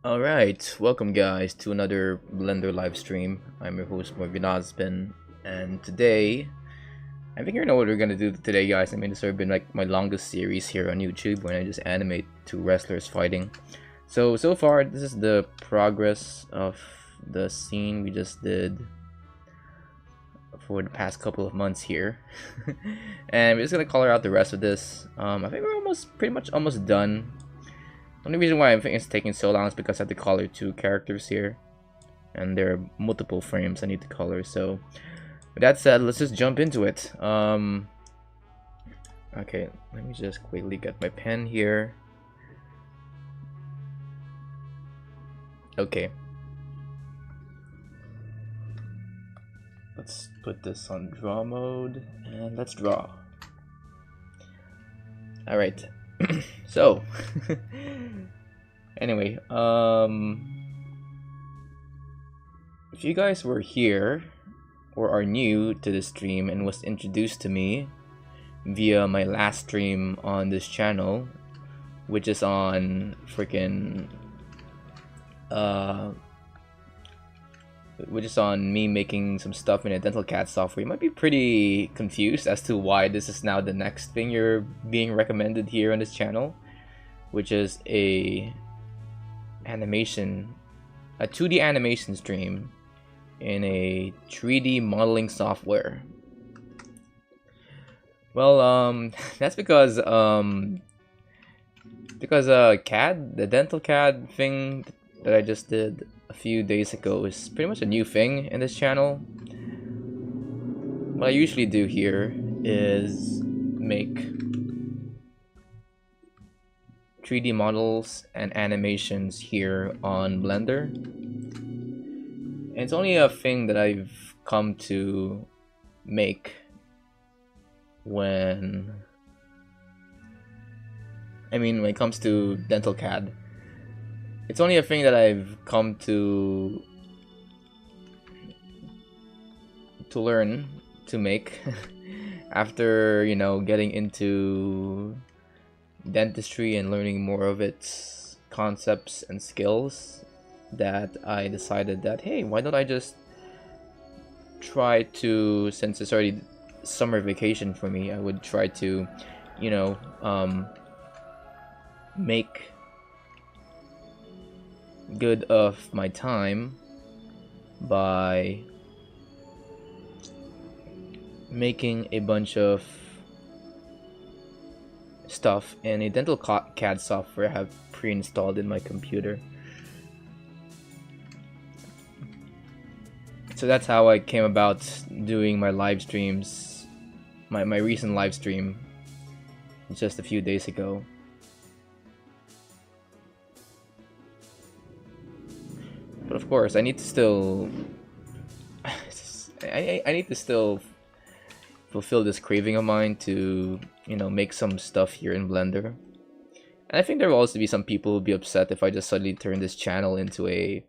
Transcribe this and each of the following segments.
Alright, welcome guys to another Blender live stream. I'm your host Ozpin, and today I think you know what we're gonna do today, guys. I mean, this has been like my longest series here on YouTube when I just animate two wrestlers fighting. So far this is the progress of the scene we just did for the past couple of months here. And we're just gonna color out the rest of this. I think we're pretty much almost done. The only reason why I think it's taking so long is because I have to color two characters here, and there are multiple frames I need to color. So with that said, let's just jump into it. Okay, let me just quickly get my pen here. Okay, let's put this on draw mode and let's draw. All right. So anyway, if you guys were here or are new to this stream and was introduced to me via my last stream on this channel, which is on freaking which is on me making some stuff in a dental CAD software, you might be pretty confused as to why this is now the next thing you're being recommended here on this channel, which is a 2D animation stream in a 3D modeling software. Well, that's because CAD, the dental CAD thing that I just did a few days ago, is pretty much a new thing in this channel. What I usually do here is make 3D models and animations here on Blender. And it's only a thing that I've come to make when it comes to dental CAD. It's only a thing that I've come to learn to make after, you know, getting into dentistry and learning more of its concepts and skills, that I decided that, hey, why don't I just try to, since it's already summer vacation for me, I would try to, you know, make good of my time by making a bunch of stuff in a dental CAD software I have pre-installed in my computer. So that's how I came about doing my live streams, my recent live stream just a few days ago. But of course, I need to still I need to still fulfill this craving of mine to, you know, make some stuff here in Blender. And I think there will also be some people who'll be upset if I just suddenly turn this channel into a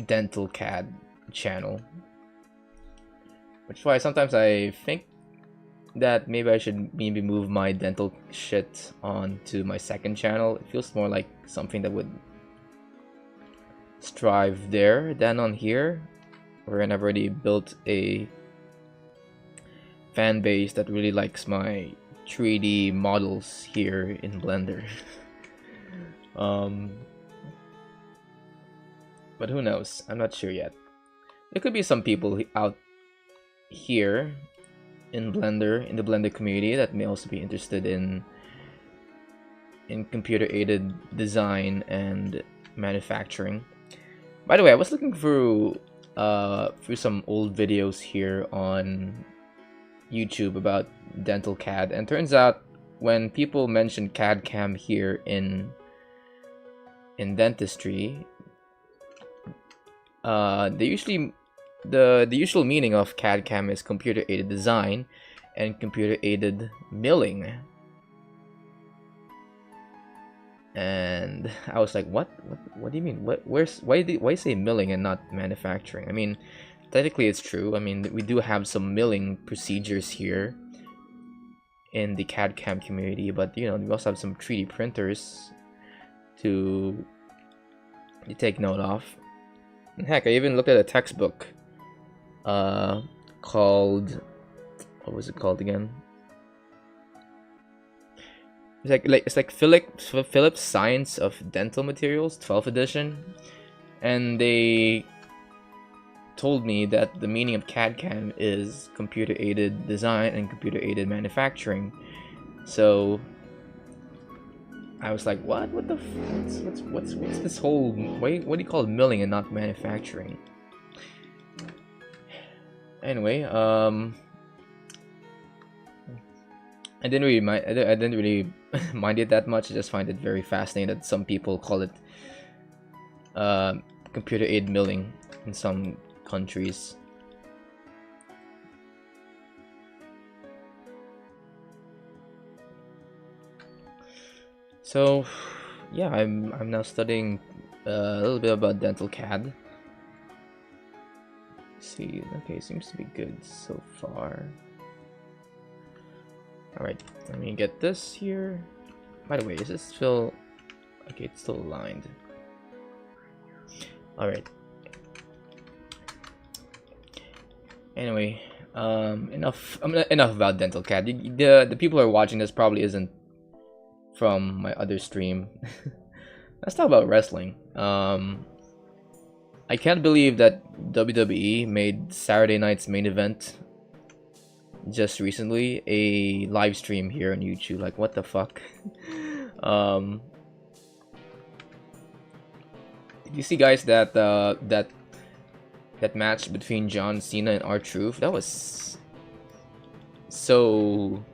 dental CAD channel. Which is why sometimes I think that maybe I should move my dental shit onto my second channel. It feels more like something that would strive there than on here, wherein I've already built a fan base that really likes my 3D models here in Blender. But who knows? I'm not sure yet. There could be some people out here in Blender, in the Blender community, that may also be interested in computer-aided design and manufacturing. By the way, I was looking through some old videos here on YouTube about dental CAD, and turns out when people mention CAD cam here in dentistry, the usual meaning of CAD cam is computer aided design and computer aided milling. And I was like, what do you mean? Why say milling and not manufacturing? I mean, technically it's true. I mean, we do have some milling procedures here in the CAD CAM community, but you know, we also have some 3D printers to take note of. And heck, I even looked at a textbook called, what was it called again? It's like Philip's Science of Dental Materials, 12th edition, and they told me that the meaning of CAD/CAM is computer-aided design and computer-aided manufacturing. So I was like, what? What the? What's this whole? What do you call milling and not manufacturing? Anyway, I didn't really mind. I didn't really mind it that much. I just find it very fascinating that some people call it computer-aided milling in some countries. So, yeah, I'm now studying a little bit about dental CAD. Let's see, okay, seems to be good so far. All right, let me get this here. By the way, is this still okay? It's still aligned. All right. Anyway, enough about dental CAD. The people who are watching this probably isn't from my other stream. Let's talk about wrestling. I can't believe that WWE made Saturday night's main event just recently a live stream here on YouTube. Like, what the fuck? Did you see, guys, that that match between John Cena and R-Truth? That was so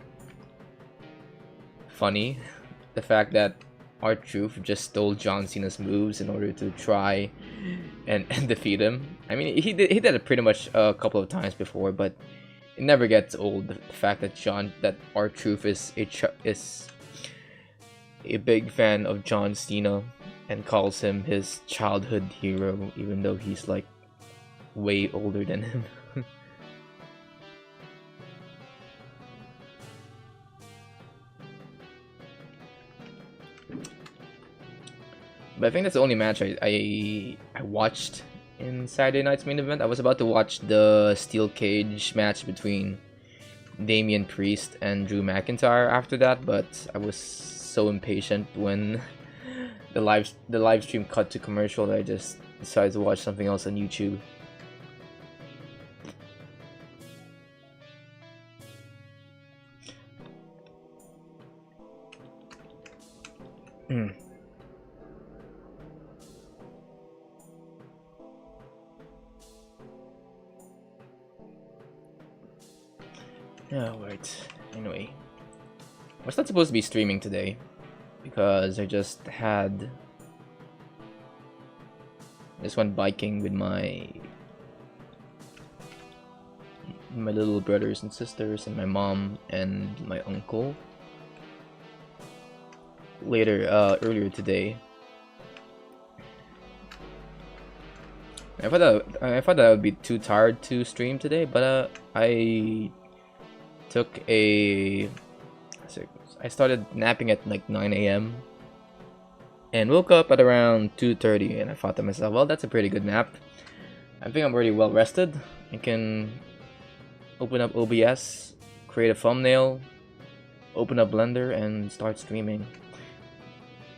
funny. The fact that R-Truth just stole John Cena's moves in order to try and defeat him. I mean, he did it pretty much a couple of times before, but it never gets old. The fact that R-Truth is a big fan of John Cena and calls him his childhood hero, even though he's like way older than him. But I think that's the only match I watched in Saturday night's main event. I was about to watch the steel cage match between Damian Priest and Drew McIntyre after that, but I was so impatient when the live stream cut to commercial that I just decided to watch something else on YouTube. Oh, right. Anyway, I was not supposed to be streaming today because I just went biking with my little brothers and sisters and my mom and my uncle earlier today. I thought that I would be too tired to stream today, but I started napping at like 9 a.m. and woke up at around 2:30, and I thought to myself, well, that's a pretty good nap. I think I'm already well rested. I can open up OBS, create a thumbnail, open up Blender, and start streaming.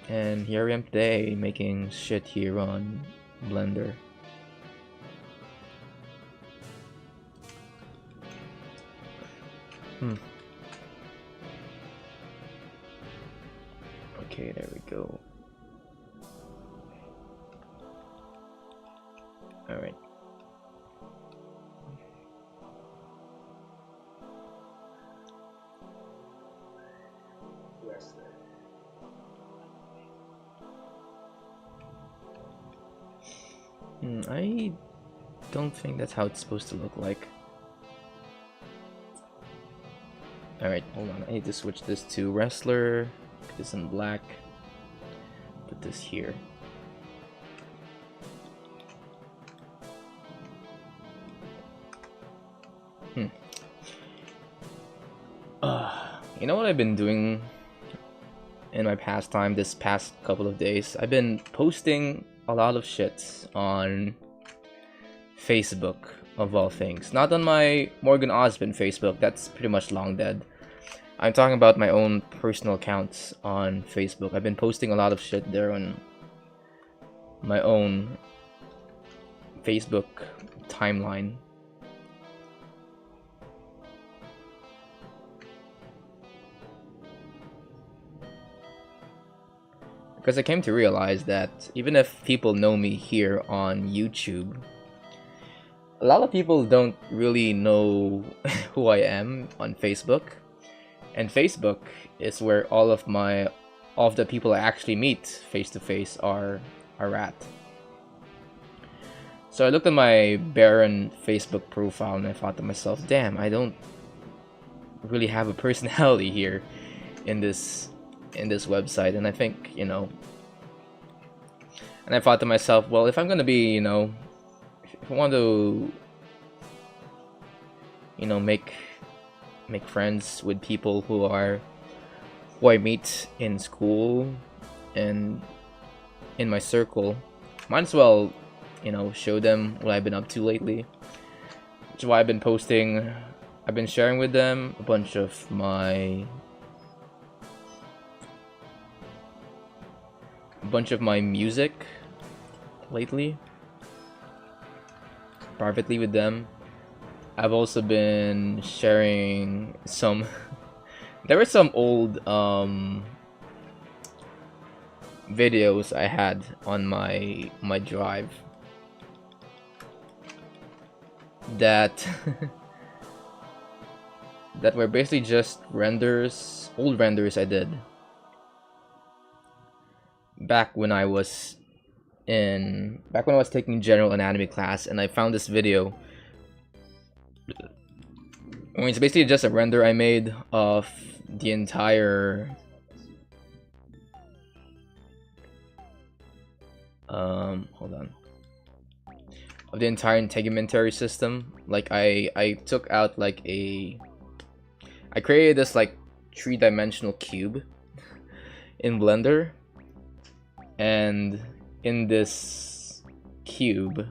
And here I am today making shit here on Blender. Okay, there we go. Alright. I don't think that's how it's supposed to look like. Alright, hold on. I need to switch this to wrestler. Put this in black. Put this here. You know what I've been doing in my pastime this past couple of days. I've been posting a lot of shit on Facebook, of all things. Not on my Morgan Ozpin Facebook, that's pretty much long dead. I'm talking about my own personal accounts on Facebook. I've been posting a lot of shit there on my own Facebook timeline. Because I came to realize that even if people know me here on YouTube, a lot of people don't really know who I am on Facebook. And Facebook is where all of the people I actually meet face to face are at. So I looked at my barren Facebook profile and I thought to myself, damn, I don't really have a personality here in this website. And I think, you know, and I thought to myself, well, if I'm gonna be, you know, if I want to, you know, make friends with people who I meet in school and in my circle, might as well, you know, show them what I've been up to lately. Which is why I've been sharing with them a bunch of my music lately, privately with them. I've also been sharing some there were some old videos I had on my drive that that were basically just old renders I did back when I was taking general anatomy class, and I found this video. I mean, it's basically just a render I made of the entire hold on, of the entire integumentary system. Like I took out like I created this like 3-dimensional cube in Blender, and in this cube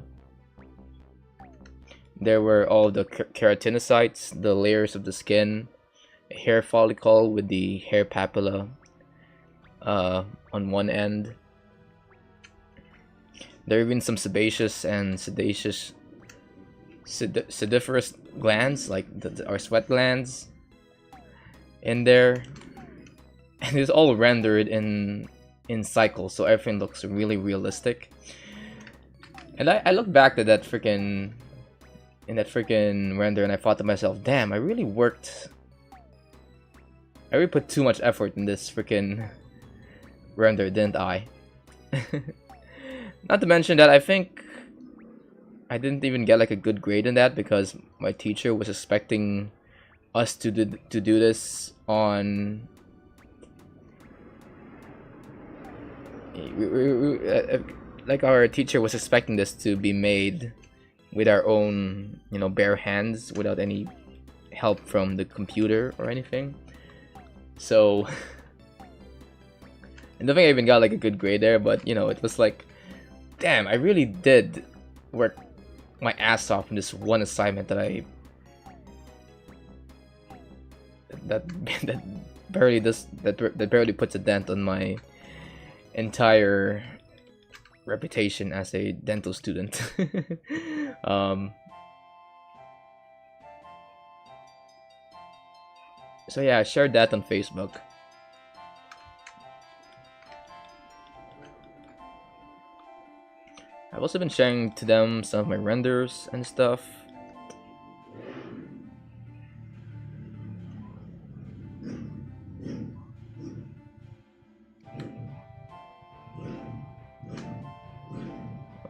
there were all the keratinocytes, the layers of the skin, a hair follicle with the hair papilla on one end. There have been some sebaceous and sediferous glands, like our sweat glands, in there, and it's all rendered in cycles, so everything looks really realistic. And I look back at that freaking render, and I thought to myself, damn, I really put too much effort in this freaking render, didn't I? Not to mention that I think I didn't even get like a good grade in that, because my teacher was expecting us to do this on like our teacher was expecting this to be made with our own, you know, bare hands, without any help from the computer or anything. So I don't think I even got like a good grade there, but you know, it was like, damn, I really did work my ass off in this one assignment that barely puts a dent on my entire reputation as a dental student. So yeah, I shared that on Facebook. I've also been sharing to them some of my renders and stuff.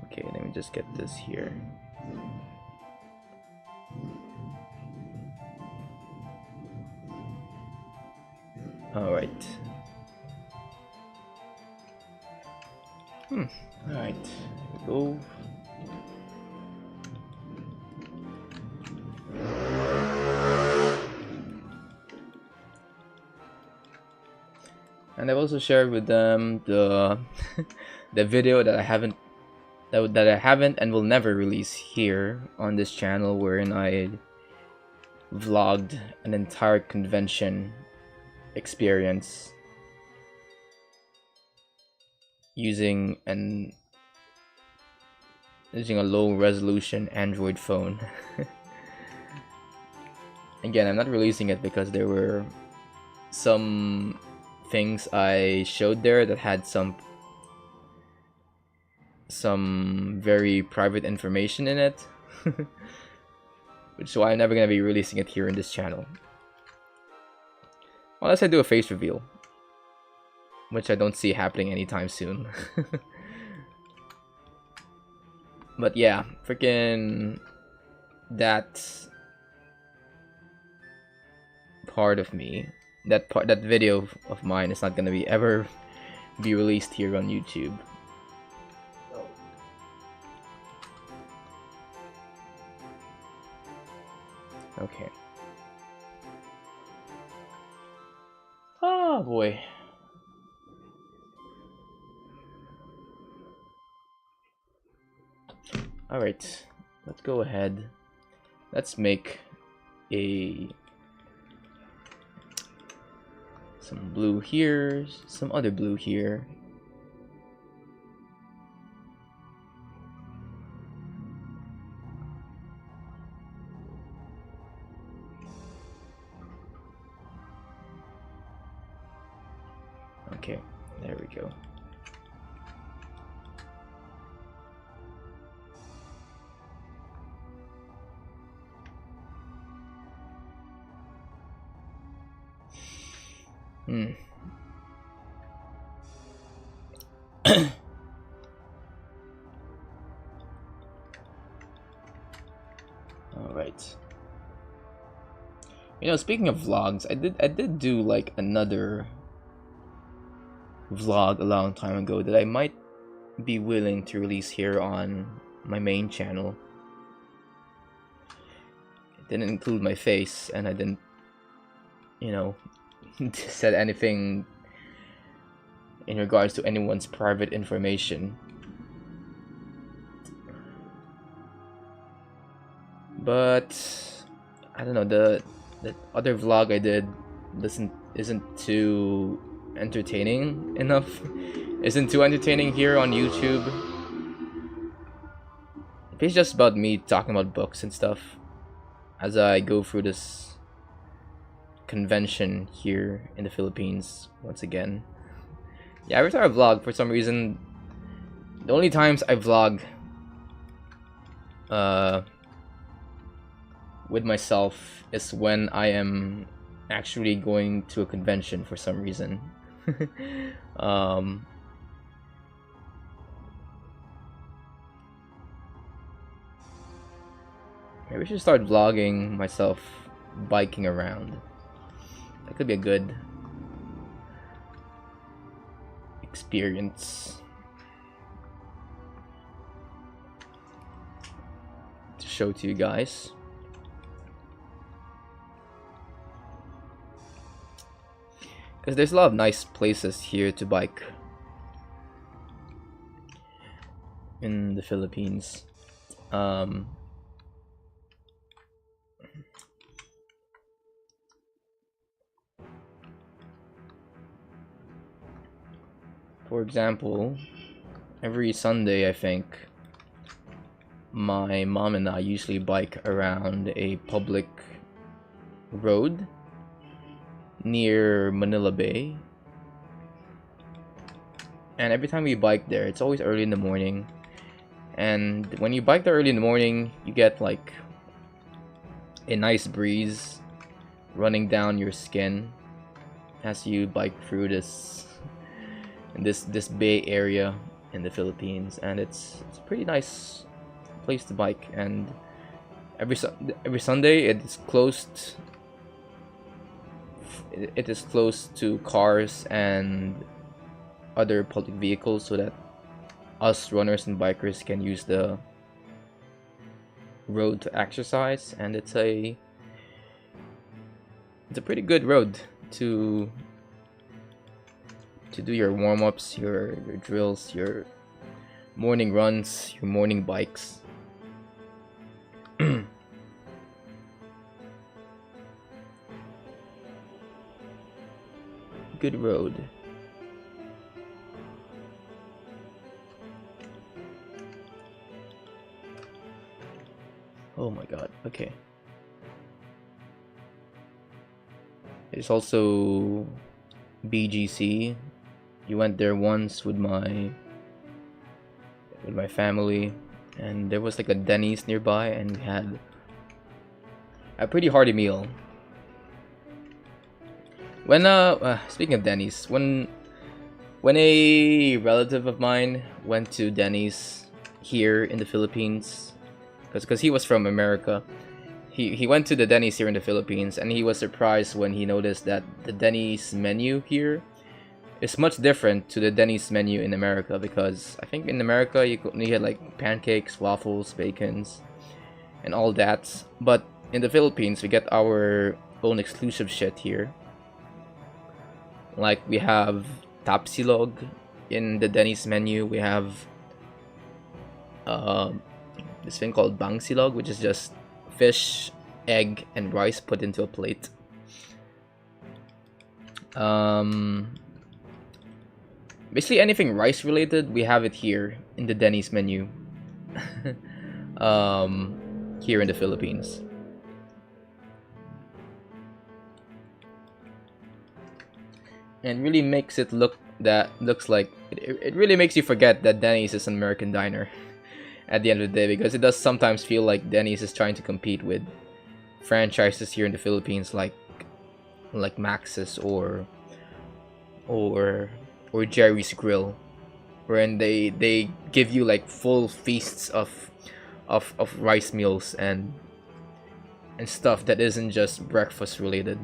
Okay, let me just get this here. Alright. Alright, here we go. And I've also shared with them the the video that I haven't and will never release here on this channel, wherein I vlogged an entire convention experience using a low resolution Android phone. Again, I'm not releasing it because there were some things I showed there that had some very private information in it. Which is why I'm never gonna be releasing it here in this channel. Unless I do a face reveal, which I don't see happening anytime soon. But yeah, freaking that part of me, that video of mine is not gonna be ever be released here on YouTube. Okay. Oh boy. Alright, let's go ahead. Let's make some blue here, some other blue here. Okay, there we go. All right. You know, speaking of vlogs, I did do like another vlog a long time ago that I might be willing to release here on my main channel. It didn't include my face, and I didn't, you know, said anything in regards to anyone's private information. But I don't know, the other vlog I did isn't too entertaining enough. Isn't too entertaining here on YouTube. It's just about me talking about books and stuff as I go through this convention here in the Philippines once again. Yeah, every time I vlog, for some reason, the only times I vlog with myself is when I am actually going to a convention for some reason. Maybe I should start vlogging myself biking around. That could be a good experience to show to you guys. Because there's a lot of nice places here to bike in the Philippines. For example, every Sunday, I think, my mom and I usually bike around a public road near Manila Bay. And every time we bike there, it's always early in the morning. And when you bike there early in the morning, you get like a nice breeze running down your skin as you bike through this bay area in the Philippines, and it's a pretty nice place to bike. And every Sunday it is closed. It is close to cars and other public vehicles, so that us runners and bikers can use the road to exercise. And it's a pretty good road to to do your warm-ups, your drills, your morning runs, your morning bikes. Good road. Oh my god, okay. There's also BGC. You went there once with my family, and there was like a Denny's nearby, and we had a pretty hearty meal. When speaking of Denny's, when a relative of mine went to Denny's here in the Philippines, because he was from America, he went to the Denny's here in the Philippines, and he was surprised when he noticed that the Denny's menu here is much different to the Denny's menu in America. Because I think in America you had like pancakes, waffles, bacons, and all that, but in the Philippines we get our own exclusive shit here. Like, we have tapsilog in the Denny's menu. We have this thing called bangsilog, which is just fish, egg, and rice put into a plate. Basically anything rice related, we have it here in the Denny's menu. Here in the Philippines. And really makes it looks like it really makes you forget that Denny's is an American diner at the end of the day, because it does sometimes feel like Denny's is trying to compete with franchises here in the Philippines like Max's or Jerry's Grill, wherein they give you like full feasts of rice meals and stuff that isn't just breakfast related.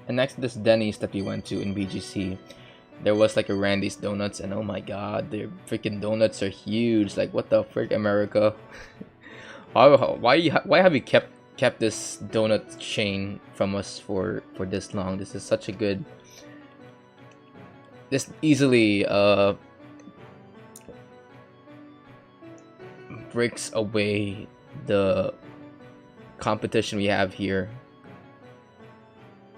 And next to this Denny's that we went to in BGC, there was like a Randy's Donuts, and oh my god, their freaking donuts are huge. Like, what the frick, America? why have you kept this donut chain from us for this long? This is such a good. This easily breaks away the competition we have here,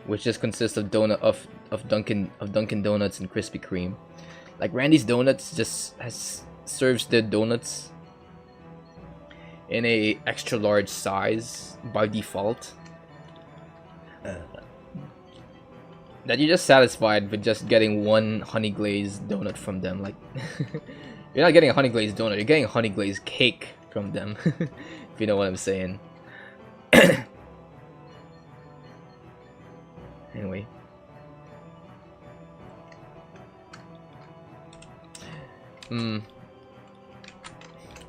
which just consists of Dunkin' Donuts and Krispy Kreme. Like, Randy's Donuts just serves the donuts in a extra large size by default. That you're just satisfied with just getting one honey glazed donut from them. Like, you're not getting a honey glazed donut, you're getting a honey glazed cake from them. If you know what I'm saying. Anyway.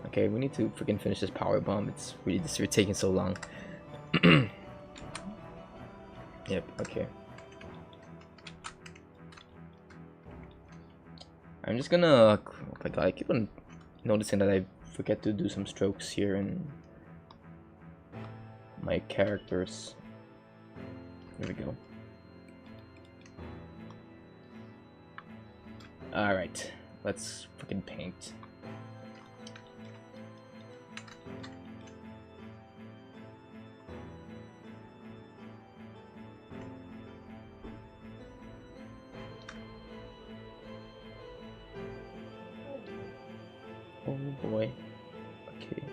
Okay, we need to freaking finish this power bomb. It's really taking so long. Yep, okay. I'm just gonna... Oh my god, I keep on noticing that I forget to do some strokes here in my characters. Here we go. Alright, let's freaking paint. Oh boy. Okay.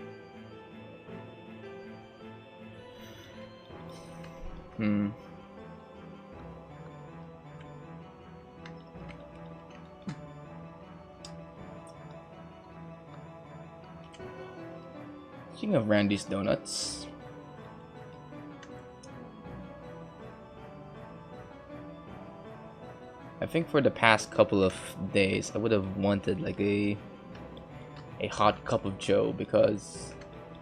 Speaking of Randy's Donuts, I think for the past couple of days I would have wanted like a hot cup of joe, because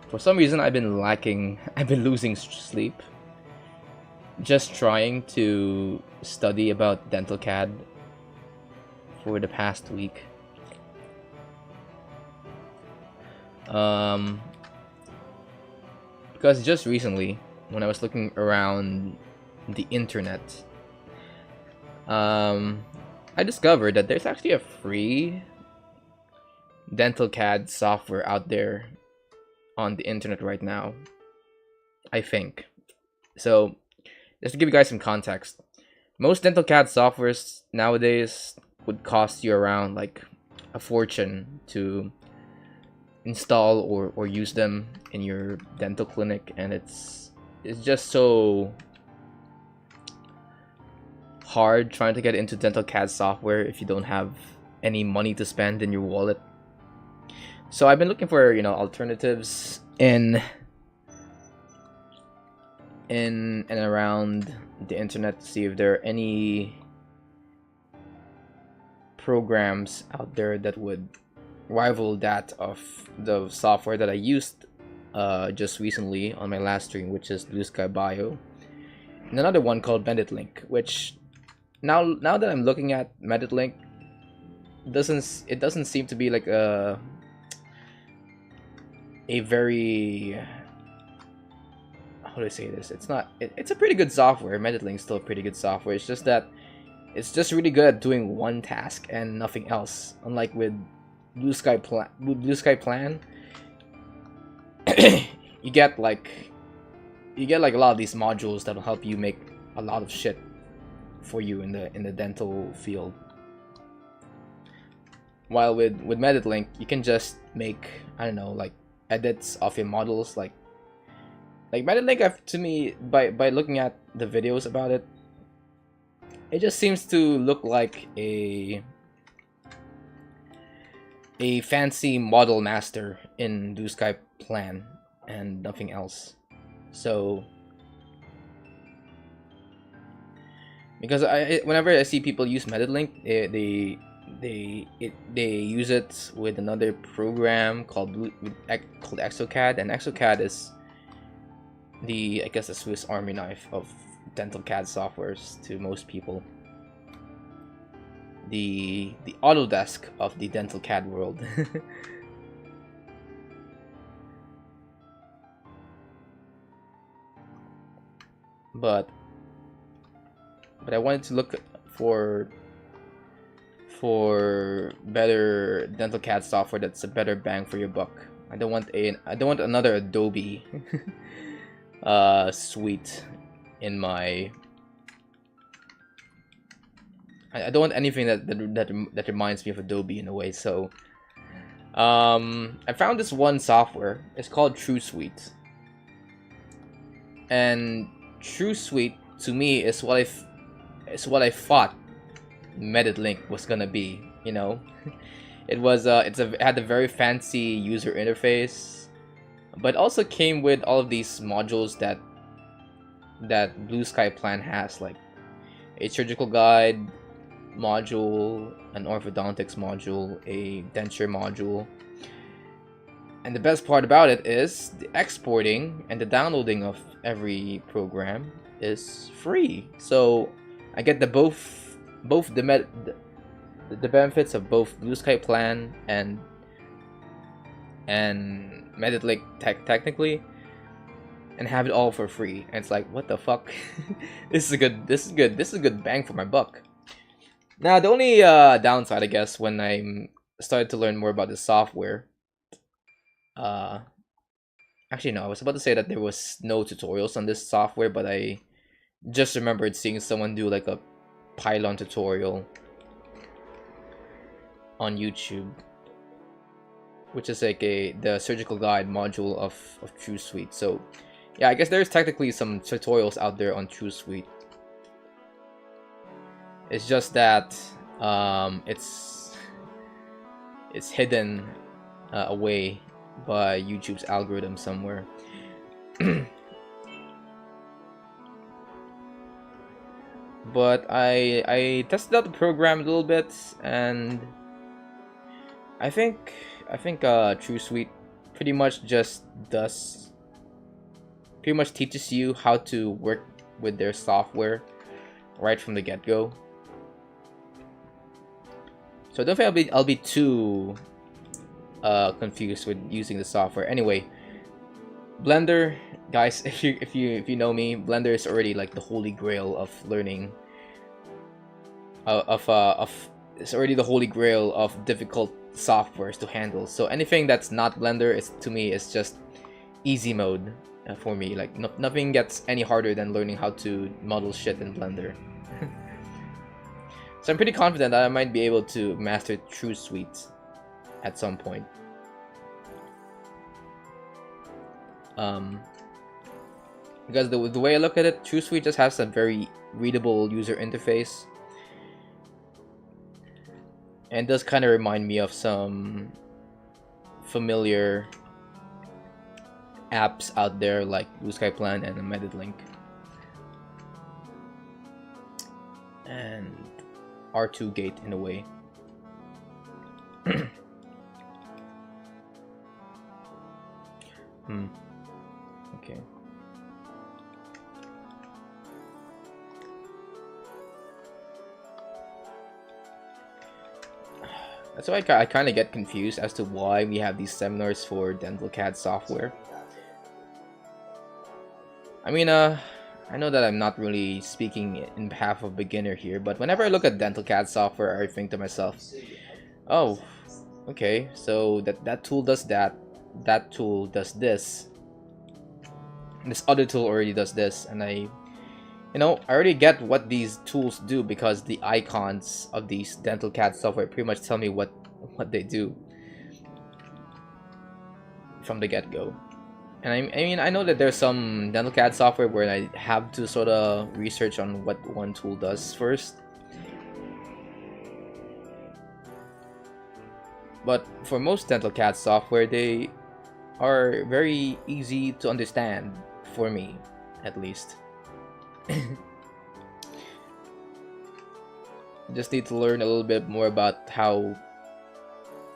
for some reason I've been losing sleep just trying to study about dental CAD for the past week. Because just recently, when I was looking around the internet, I discovered that there's actually a free dental CAD software out there on the internet right now, I think. So, just to give you guys some context, most dental CAD softwares nowadays would cost you around like a fortune to install or use them in your dental clinic, and it's just so hard trying to get into dental CAD software if you don't have any money to spend in your wallet. So I've been looking for, alternatives in and around the internet to see if there are any programs out there that would rival that of the software that I used just recently on my last stream, which is Blue Sky Bio, and another one called MeditLink, which now that I'm looking at MeditLink, it doesn't seem to be like a very, how do I say this? It's a pretty good software. MeditLink is still a pretty good software. It's just that it's just really good at doing one task and nothing else. Unlike with Blue Sky Plan, you get like a lot of these modules that will help you make a lot of shit for you in the dental field. While with MeditLink, you can just make, I don't know, like edits of your models. Like MeditLink, to me, by looking at the videos about it, it just seems to look like a fancy model master in Blue Sky Plan and nothing else. So, because whenever I see people use MeditLink, they use it with another program called Exocad, and Exocad is the Swiss Army knife of dental CAD softwares to most people. The Autodesk of the dental CAD world. but I wanted to look for better dental CAD software that's a better bang for your buck. I don't want another Adobe suite in my. I don't want anything that reminds me of Adobe in a way. So, I found this one software. It's called TrueSuite, and TrueSuite to me is what I thought MeditLink was gonna be. It had a very fancy user interface, but also came with all of these modules that Blue Sky Plan has, like a surgical guide module, an orthodontics module, a denture module. And the best part about it is the exporting and the downloading of every program is free. So I get both the benefits of both Blue Sky Plan and MeditLink technically, and have it all for free. And it's like, what the fuck? This is good bang for my buck. Now, the only downside, I guess, when I started to learn more about the software, actually no, I was about to say that there was no tutorials on this software, but I just remembered seeing someone do like a pylon tutorial on YouTube, which is like the surgical guide module of TrueSuite. So yeah, I guess there's technically some tutorials out there on TrueSuite. It's just that it's hidden away by YouTube's algorithm somewhere. But I tested out the program a little bit, and I think TrueSuite pretty much teaches you how to work with their software right from the get-go. So I don't think I'll be too confused with using the software. Anyway, Blender, guys, if you know me, Blender is already like the holy grail of learning. Of It's already the holy grail of difficult softwares to handle. So anything that's not Blender is, to me, is just easy mode for me. Like nothing gets any harder than learning how to model shit in Blender. So I'm pretty confident that I might be able to master True Suite at some point. Because the way I look at it, True Suite just has a very readable user interface. And does kind of remind me of some familiar apps out there like Blue Sky Plan and Embedded Link. And R2 Gate in a way. Okay. That's why I kind of get confused as to why we have these seminars for dental CAD software. I mean, I know that I'm not really speaking in behalf of beginner here, but whenever I look at dental CAD software, I think to myself, oh, okay, so that tool does that tool does this, this other tool already does this, and I already get what these tools do because the icons of these dental CAD software pretty much tell me what they do from the get-go. And I mean, I know that there's some dental CAD software where I have to sort of research on what one tool does first. But for most dental CAD software, they are very easy to understand, for me, at least. Just need to learn a little bit more about how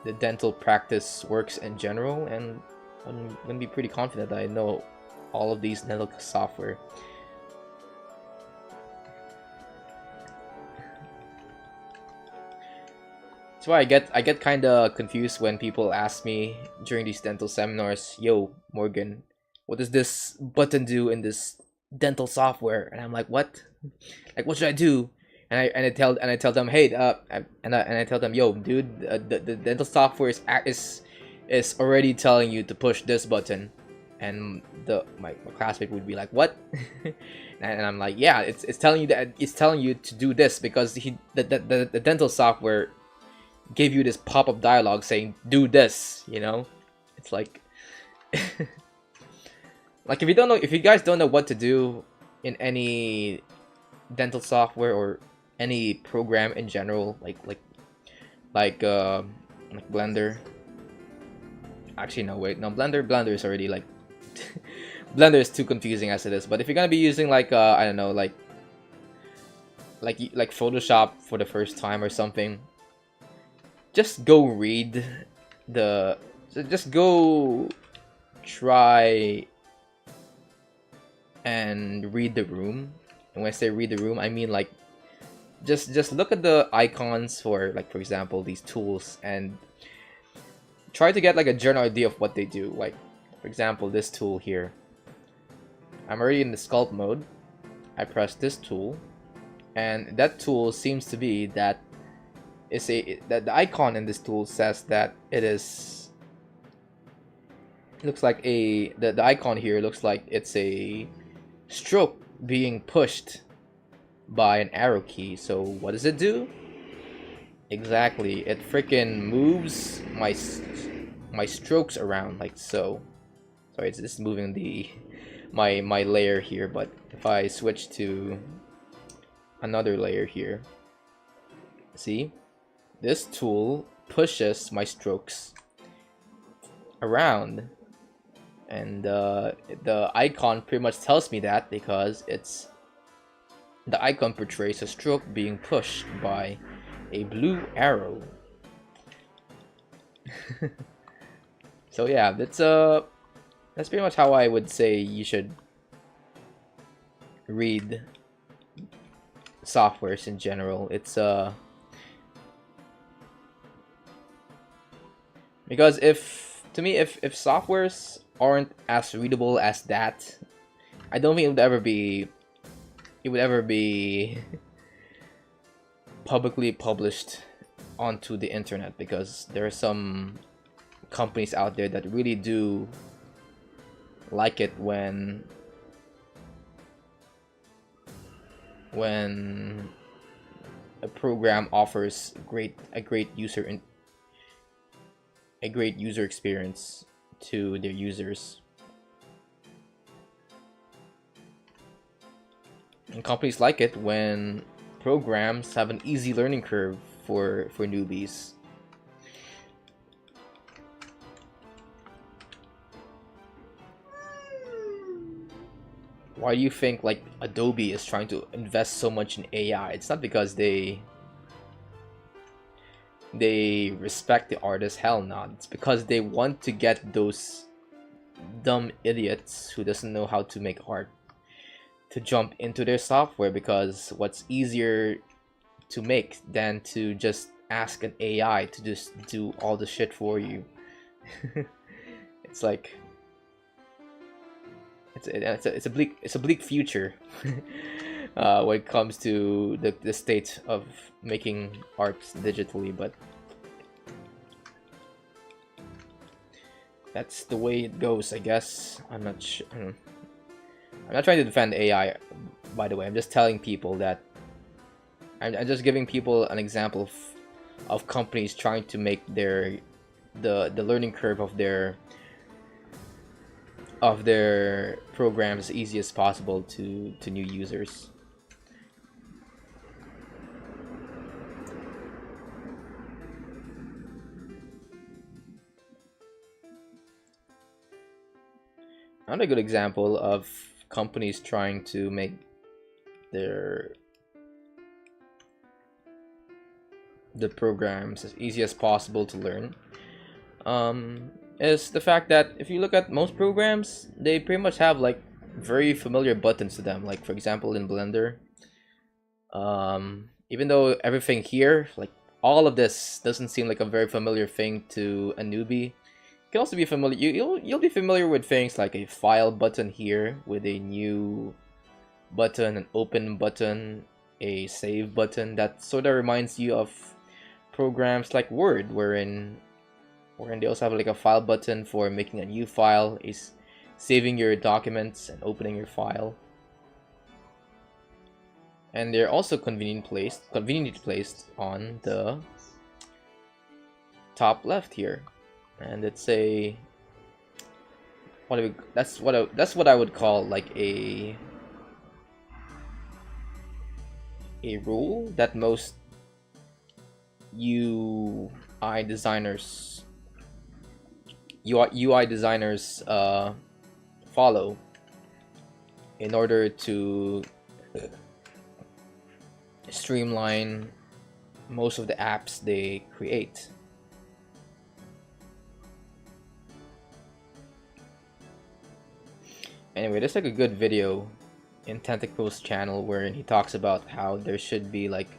the dental practice works in general, and I'm gonna be pretty confident that I know all of these dental software. That's why I get kind of confused when people ask me during these dental seminars, "Yo, Morgan, what does this button do in this dental software?" And I'm like, "What? Like, what should I do?" And I tell them, "Hey, and I tell them, yo, dude, the dental software is already telling you to push this button." And my classmate would be like, "What?" And I'm like, "Yeah, it's telling you that it's telling you to do this because the dental software gave you this pop-up dialogue saying do this, you know." It's like like if you guys don't know what to do in any dental software or any program in general, like Blender. Actually, no, wait, no, Blender is already like Blender is too confusing as it is. But if you're gonna be using like I don't know, like Photoshop for the first time or something, just go read just go try and read the room. And when I say read the room, I mean like just look at the icons for, like, for example, these tools and try to get like a general idea of what they do. Like, for example, this tool here. I'm already in the sculpt mode. I press this tool, and that tool seems to be that the icon in this tool says that it is. Looks like the icon here looks like it's a stroke being pushed by an arrow key. So what does it do? Exactly, it freaking moves my strokes around like so. Sorry, it's just moving my layer here, but if I switch to another layer here, see, this tool pushes my strokes around, and the icon pretty much tells me that because the icon portrays a stroke being pushed by a blue arrow. So yeah, that's pretty much how I would say you should read softwares in general. It's Because to me, if softwares aren't as readable as that, I don't think it would ever be publicly published onto the internet, because there are some companies out there that really do like it when a program offers a great user experience to their users. And companies like it when programs have an easy learning curve for newbies. Why do you think like Adobe is trying to invest so much in AI? It's not because they respect the artist, hell no. It's because they want to get those dumb idiots who doesn't know how to make art to jump into their software, because what's easier to make than to just ask an AI to just do all the shit for you. It's like it's a bleak future when it comes to the state of making art digitally, but that's the way it goes, I guess. I'm not sure. I'm not trying to defend AI, by the way. I'm just telling people that I'm just giving people an example of companies trying to make the learning curve of their programs as easy as possible to new users. Another good example of companies trying to make the programs as easy as possible to learn is the fact that if you look at most programs, they pretty much have like very familiar buttons to them. Like for example in Blender, even though everything here, like all of this, doesn't seem like a very familiar thing to a newbie, you can also be familiar. You'll be familiar with things like a file button here with a new button, an open button, a save button. That sort of reminds you of programs like Word, wherein they also have like a file button for making a new file, is saving your documents and opening your file. And they're also conveniently placed on the top left here. And it's a that's what I would call like a rule that most UI designers follow in order to streamline most of the apps they create. Anyway, there's like a good video in Tentacle's channel where he talks about how there should be like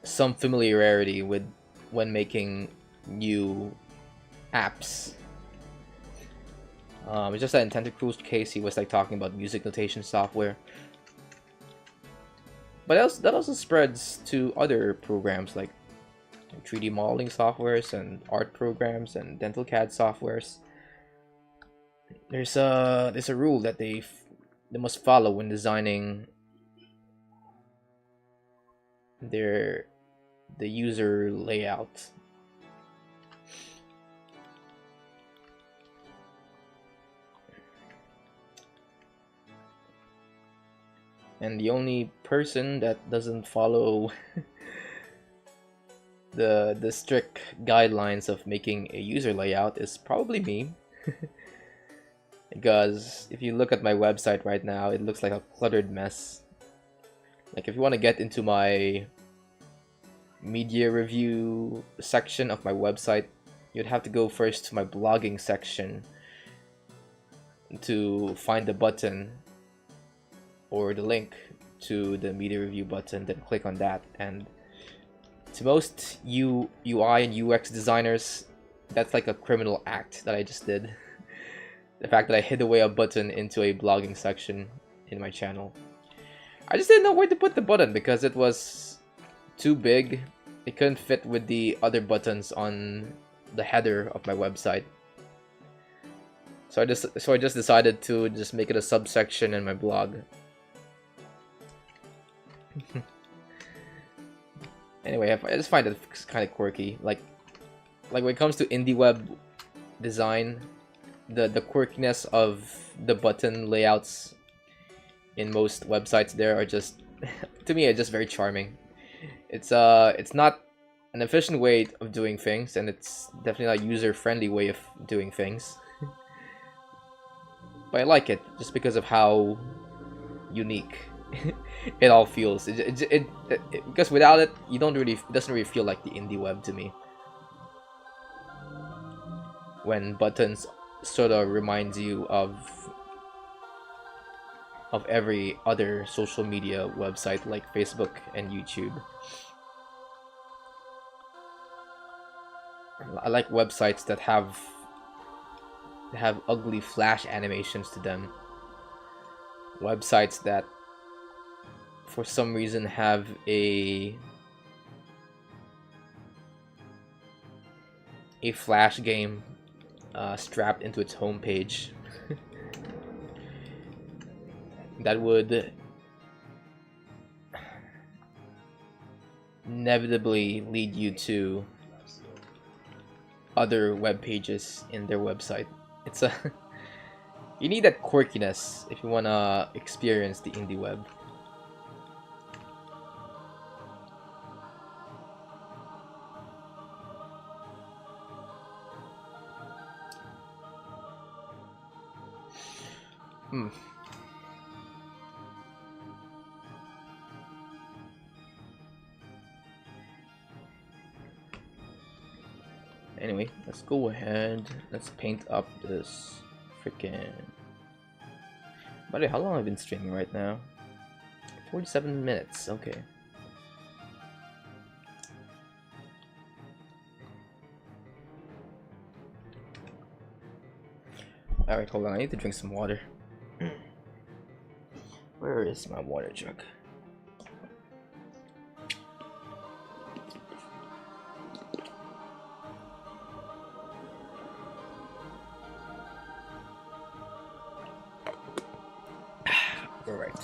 some familiarity with when making new apps. It's just that in Tentacle's case, he was like talking about music notation software, but that also spreads to other programs like 3D modeling softwares and art programs and dental CAD softwares. There's a rule that they must follow when designing the user layout. And the only person that doesn't follow the strict guidelines of making a user layout is probably me. Because if you look at my website right now, it looks like a cluttered mess. Like if you want to get into my media review section of my website, you'd have to go first to my blogging section to find the button or the link to the media review button, then click on that. And to most UI and UX designers, that's like a criminal act that I just did. The fact that I hid away a button into a blogging section in my channel. I just didn't know where to put the button because it was too big. It couldn't fit with the other buttons on the header of my website. So I just decided to just make it a subsection in my blog. Anyway, I just find it kind of quirky. Like when it comes to indie web design, the quirkiness of the button layouts in most websites there are just to me, it's just very charming. It's not an efficient way of doing things, and it's definitely not a user-friendly way of doing things. But I like it just because of how unique it all feels. Because without it, it doesn't really feel like the indie web to me. When buttons sort of reminds you of every other social media website like Facebook and YouTube. I like websites that have ugly flash animations to them. Websites that for some reason have a flash game strapped into its homepage that would inevitably lead you to other web pages in their website. It's a you need that quirkiness if you wanna experience the indie web. Anyway, let's go ahead. Let's paint up this freaking. By the way, how long have I been streaming right now? 47 minutes. Okay. Alright, hold on. I need to drink some water. Where is my water jug? Alright.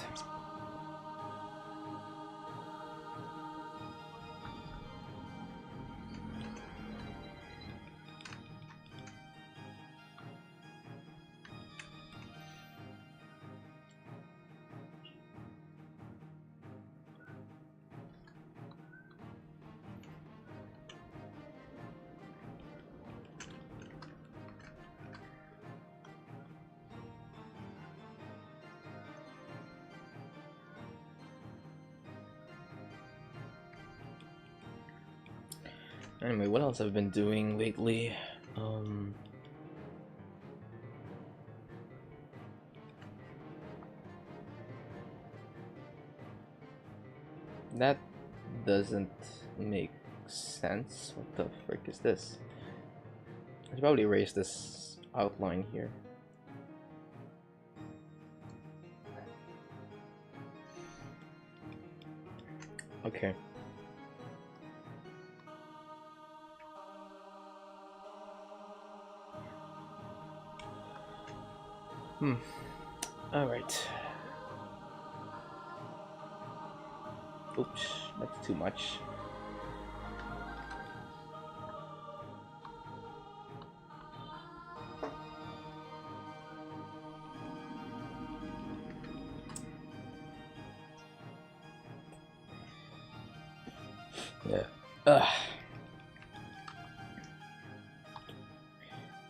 Anyway, what else I've been doing lately? That doesn't make sense. What the frick is this? I should probably erase this outline here. Okay. Alright. Oops, that's too much. Yeah.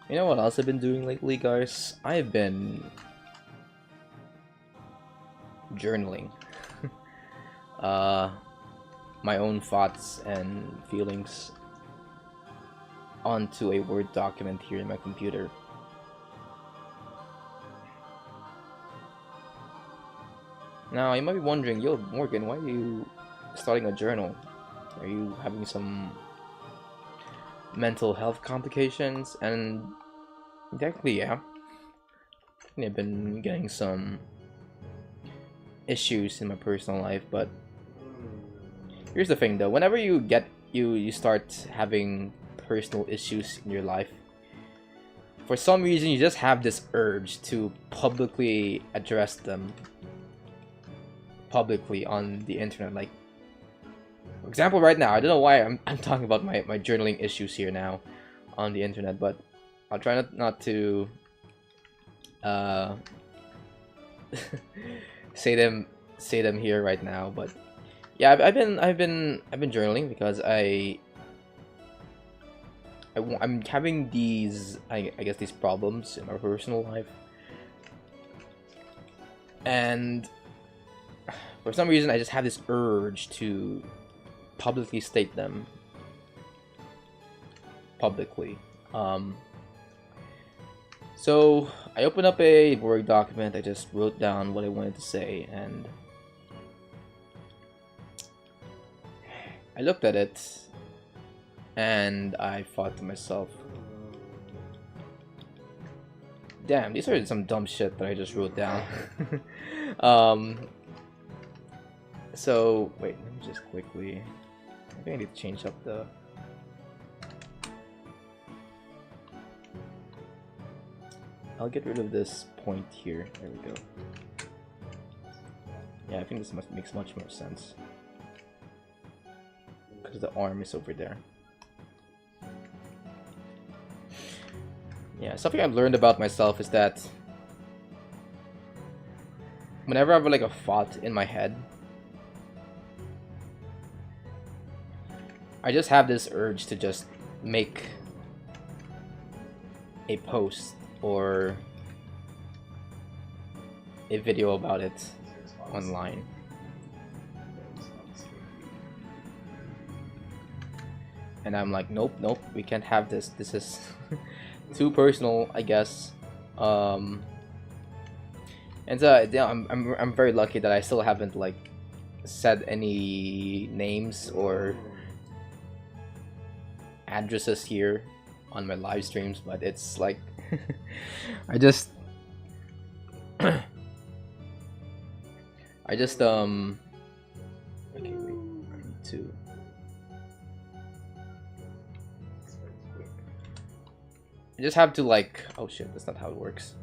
You know what else I've been doing lately, guys? I've been journaling. My own thoughts and feelings onto a Word document here in my computer. Now, you might be wondering, yo, Morgan, why are you starting a journal? Are you having some mental health complications, and technically, yeah, I've been getting some issues in my personal life. But here's the thing, though: whenever you start having personal issues in your life, for some reason you just have this urge to publicly address them publicly on the internet. Like, for example, right now, I don't know why I'm talking about my journaling issues here now on the internet, but I'll try not to say them here right now. But yeah, I've been journaling because I'm having these I guess these problems in my personal life, and for some reason I just have this urge to publicly state them publicly. So I opened up a Word document. I just wrote down what I wanted to say, and I looked at it and I thought to myself, damn, these are some dumb shit that I just wrote down. So wait, let me just quickly, I think I need to change up the I'll get rid of this point here. There we go. Yeah, I think this makes much more sense because the arm is over there. Yeah, something I've learned about myself is that whenever I have like a thought in my head, I just have this urge to just make a post or a video about it online. And I'm like, nope, we can't have this. This is too personal, I guess. And so yeah, I'm very lucky that I still haven't like said any names or addresses here on my live streams, but it's like I just okay, wait, I need to I just have to like, oh shit, that's not how it works.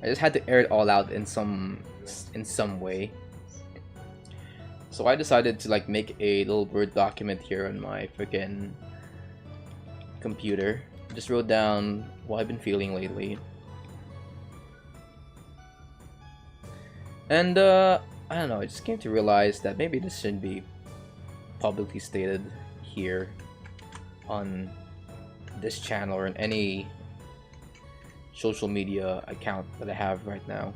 I just had to air it all out in some way. So I decided to like make a little Word document here on my freaking computer. Just wrote down what I've been feeling lately. And I don't know, I just came to realize that maybe this shouldn't be publicly stated here on this channel or in any social media account that I have right now.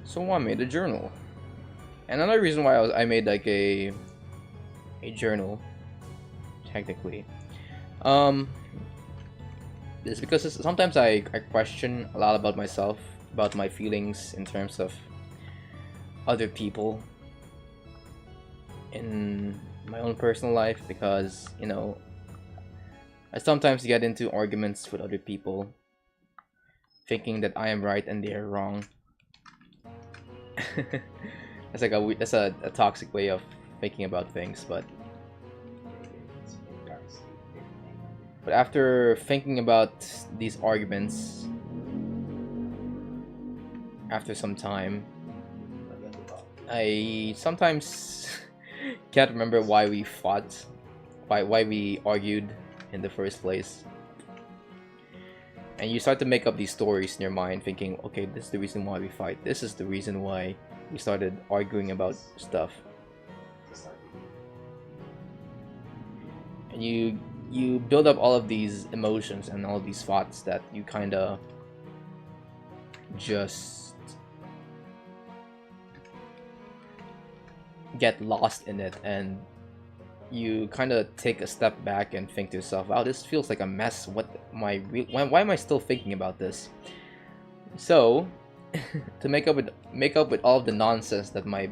So I made a journal. And another reason why I made like a journal, technically, is because sometimes I question a lot about myself, about my feelings in terms of other people in my own personal life, because, you know, I sometimes get into arguments with other people, thinking that I am right and they are wrong. That's like a toxic way of thinking about things, but after thinking about these arguments, after some time, I sometimes can't remember why we fought, why we argued in the first place. And you start to make up these stories in your mind, thinking, okay, this is the reason why we fight. This is the reason why we started arguing about stuff. And you build up all of these emotions and all of these thoughts that you kind of just get lost in it, and you kind of take a step back and think to yourself, wow, this feels like a mess. What am I why am I still thinking about this? So to make up with all of the nonsense that my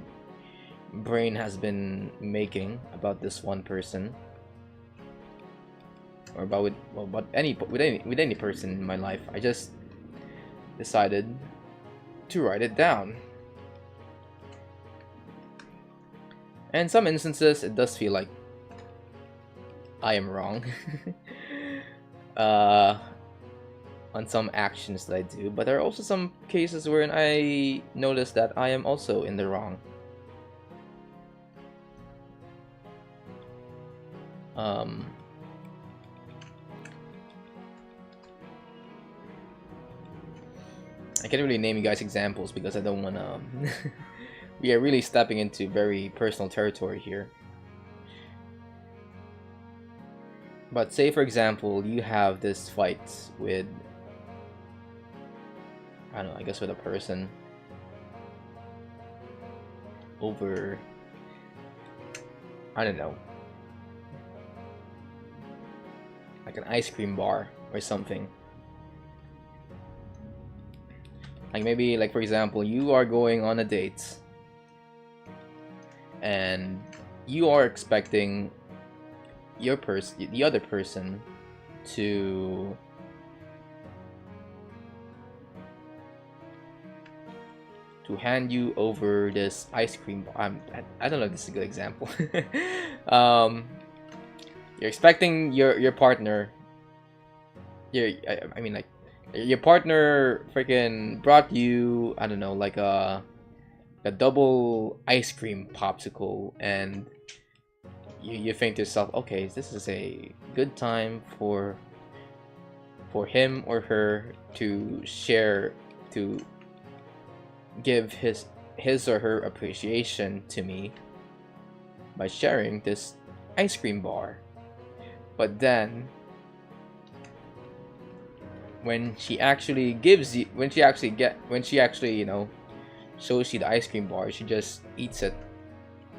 brain has been making about this one person, or about any person in my life, I just decided to write it down. And in some instances, it does feel like I am wrong on some actions that I do, but there are also some cases wherein I notice that I am also in the wrong. I can't really name you guys examples because I don't want to we are really stepping into very personal territory here. But say for example, you have this fight with, I don't know, I guess with a person over, I don't know, like an ice cream bar or something. Like maybe, like for example, you are going on a date and you are expecting the other person to hand you over this ice cream bar. I don't know if this is a good example. You're expecting your partner, I mean like your partner freaking brought you, I don't know, like a double ice cream popsicle, and you think to yourself, okay, this is a good time for him or her to share, to give his or her appreciation to me by sharing this ice cream bar. But then when she actually gives you, when she actually, you know, shows you the ice cream bar, she just eats it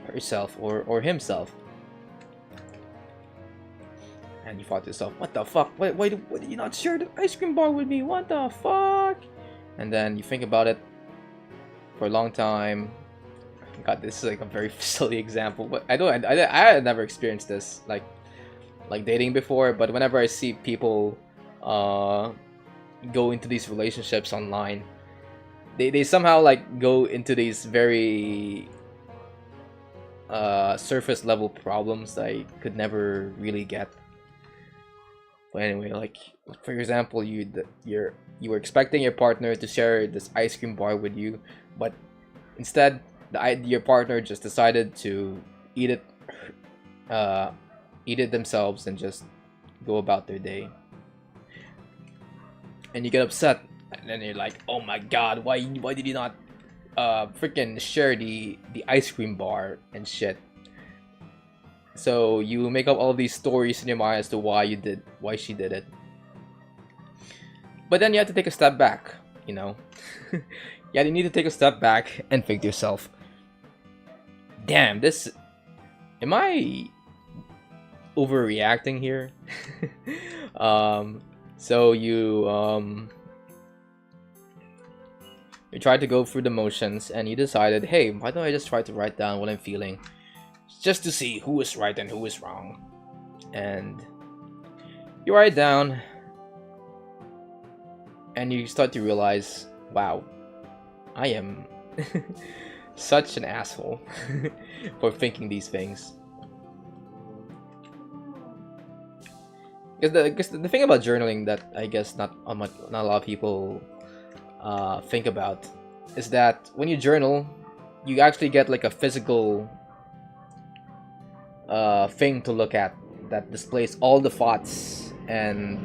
herself or himself. And you thought to yourself, what the fuck? Why did you not share the ice cream bar with me? What the fuck? And then you think about it for a long time. God, this is like a very silly example, but I had never experienced this like dating before. But whenever I see people go into these relationships online, they somehow like go into these very surface level problems that I could never really get. But anyway, like for example, you were expecting your partner to share this ice cream bar with you, but instead your partner just decided to eat it themselves and just go about their day. And you get upset, and then you're like, oh my god, why did you not freaking share the ice cream bar and shit? So you make up all these stories in your mind as to why she did it. But then you have to take a step back, you know. Yeah, you need to take a step back and think to yourself, damn, am I overreacting here? So you tried to go through the motions, and you decided, hey, why don't I just try to write down what I'm feeling, just to see who is right and who is wrong. And you write it down, and you start to realize, wow, I am such an asshole for thinking these things. Because the thing about journaling that I guess not a lot of people think about is that when you journal, you actually get like a physical thing to look at that displays all the thoughts and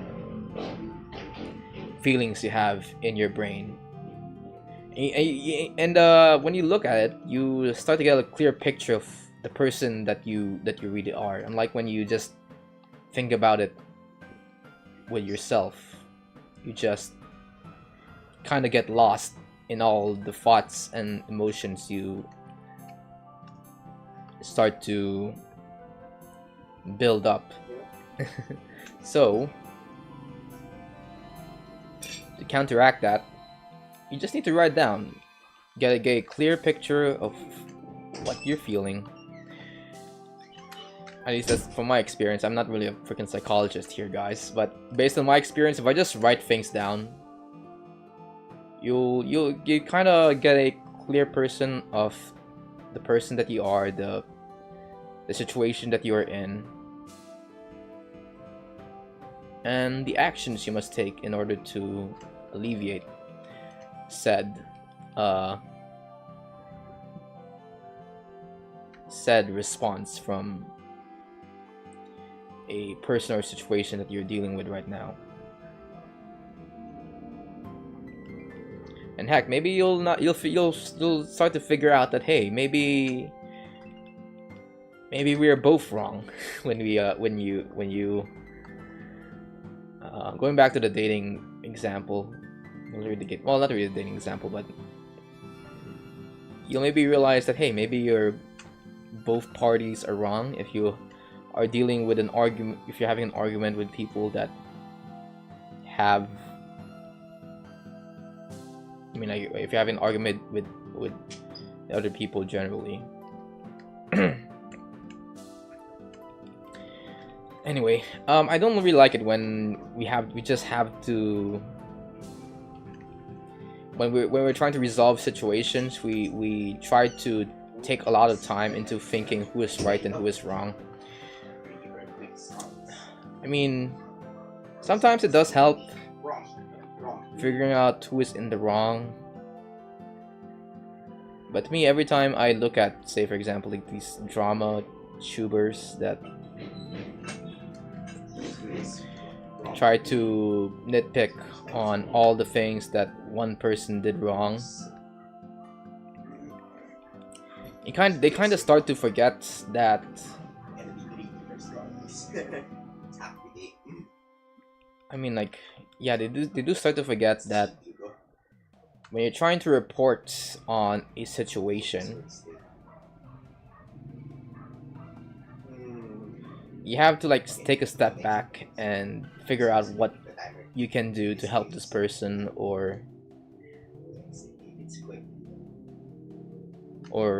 feelings you have in your brain. And when you look at it, you start to get a clear picture of the person that you really are. Unlike when you just think about it with yourself, you just kind of get lost in all the thoughts and emotions you start to build up. So to counteract that, you just need to write down, get a clear picture of what you're feeling. At least that's from my experience. I'm not really a freaking psychologist here, guys, but based on my experience, if I just write things down, you kind of get a clear person of the person that you are, the situation that you are in, and the actions you must take in order to alleviate said response from a person or situation that you're dealing with right now. And heck, maybe you'll start to figure out that, hey, maybe we are both wrong when you going back to the dating example. Well, not really the dating example, but you'll maybe realize that, hey, maybe both parties are wrong if you are dealing with an argument, if you're having an argument with people that have, I mean, like, if you're having an argument with other people generally. Anyway, I don't really like it when we just have to, when we're trying to resolve situations, we try to take a lot of time into thinking who is right and who is wrong. I mean, sometimes it does help figuring out who is in the wrong. But to me, every time I look at, say for example, like these drama tubers that try to nitpick on all the things that one person did wrong, they kind of start to forget that I mean, like, yeah, they do start to forget that when you're trying to report on a situation, you have to like take a step back and figure out what you can do to help this person or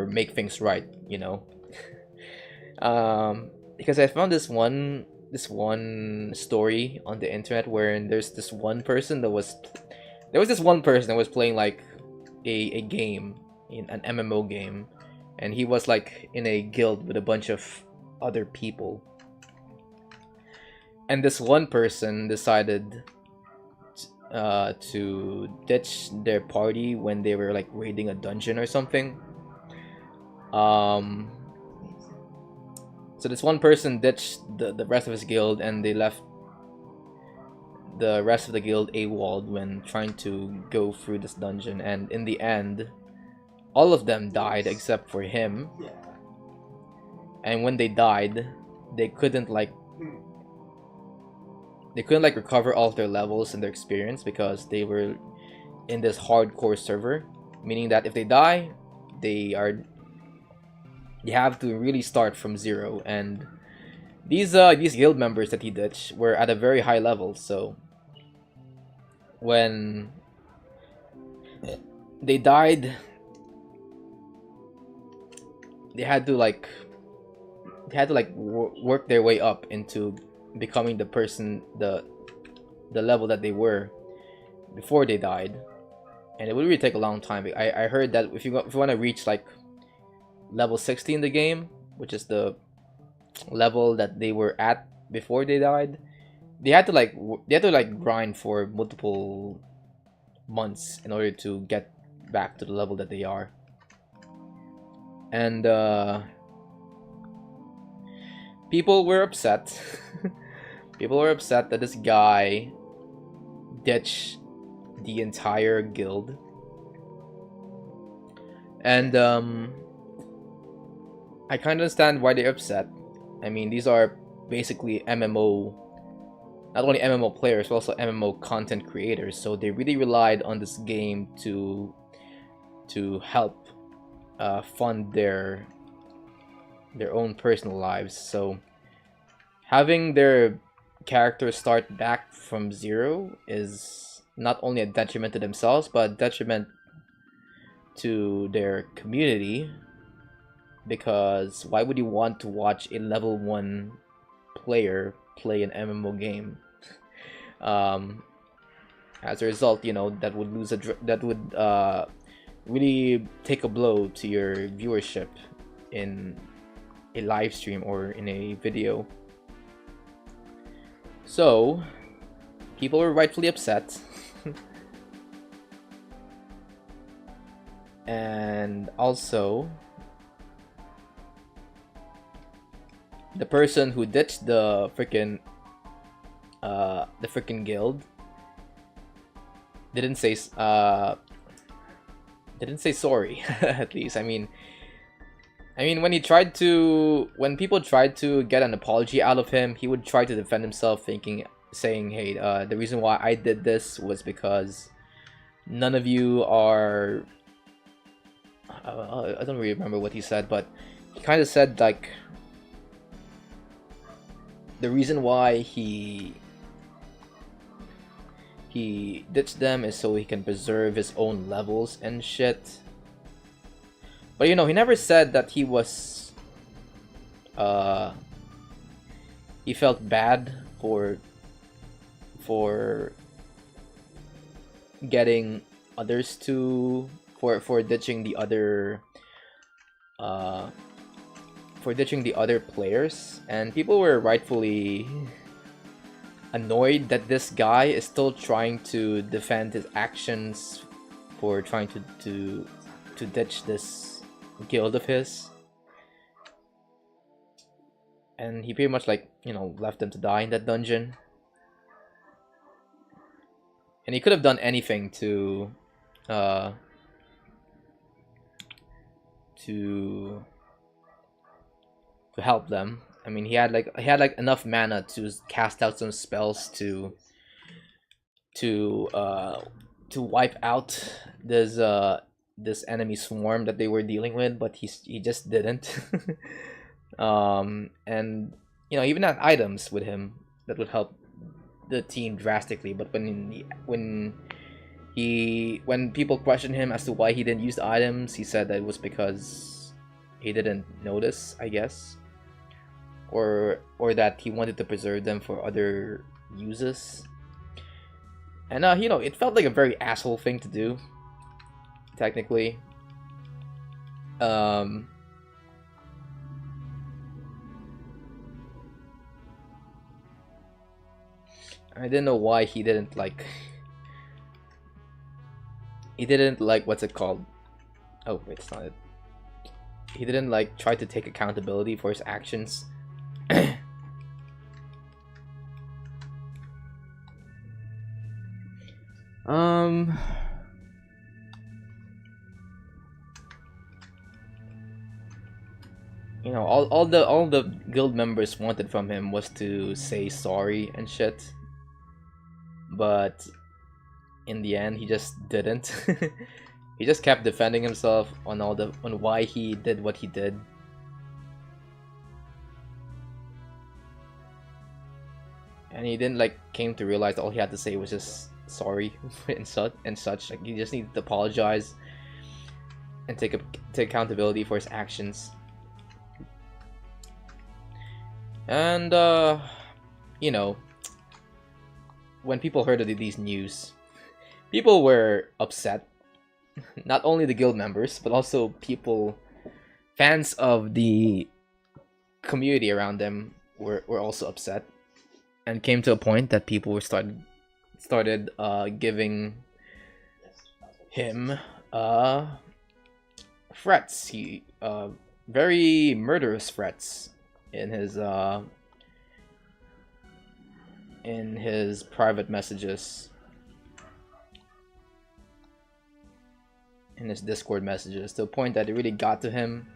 make things right, you know. Because I found this one story on the internet where there's this one person that was playing like a game, in an MMO game, and he was like in a guild with a bunch of other people, and this one person decided to ditch their party when they were like raiding a dungeon or something. So this one person ditched the rest of his guild, and they left the rest of the guild AWOL'd when trying to go through this dungeon, and in the end all of them died except for him. And when they died, they couldn't recover all of their levels and their experience because they were in this hardcore server, meaning that if they die, they have to really start from zero. And these guild members that he ditched were at a very high level, so when they died, they had to work their way up into becoming the level that they were before they died, and it would really take a long time. I heard that if you want to reach like level 60 in the game, which is the level that they were at before they died, they had to grind for multiple months in order to get back to the level that they are. And people were upset. People were upset that this guy ditched the entire guild. And I kind of understand why they're upset. I mean, these are basically MMO not only MMO players but also MMO content creators. So they really relied on this game to help fund their own personal lives. So having their characters start back from zero is not only a detriment to themselves, but a detriment to their community, because why would you want to watch a level 1 player play an MMO game? As a result, you know, that would really take a blow to your viewership in a live stream or in a video. So people were rightfully upset. And also, the person who ditched the freaking guild didn't say sorry. At least, I mean, when people tried to get an apology out of him, he would try to defend himself, saying, "Hey, the reason why I did this was because none of you are." I don't really remember what he said, but he kind of said like the reason why he ditched them is so he can preserve his own levels and shit. But you know, he never said that he was he felt bad for getting others to for ditching the other players, and people were rightfully annoyed that this guy is still trying to defend his actions for trying to ditch this guild of his. And he pretty much, like, you know, left them to die in that dungeon. And he could have done anything to help them. I mean, he had like enough mana to cast out some spells to wipe out this enemy swarm that they were dealing with, but he just didn't. And you know, he even had items with him that would help the team drastically. But when people questioned him as to why he didn't use the items, he said that it was because he didn't notice, I guess, or that he wanted to preserve them for other uses. And you know, it felt like a very asshole thing to do, technically. I didn't know why he didn't like what's it called? Oh wait, it's not it. He didn't like try to take accountability for his actions. You know, all the guild members wanted from him was to say sorry and shit. But in the end, he just didn't. He just kept defending himself on why he did what he did. And he didn't like came to realize that all he had to say was just sorry and such. Like, he just needed to apologize and take accountability for his actions. And you know, when people heard of these news, people were upset. Not only the guild members, but also fans of the community around them were also upset, and came to a point that people were started giving him threats. Very murderous threats in his private messages, in his Discord messages, to a point that it really got to him.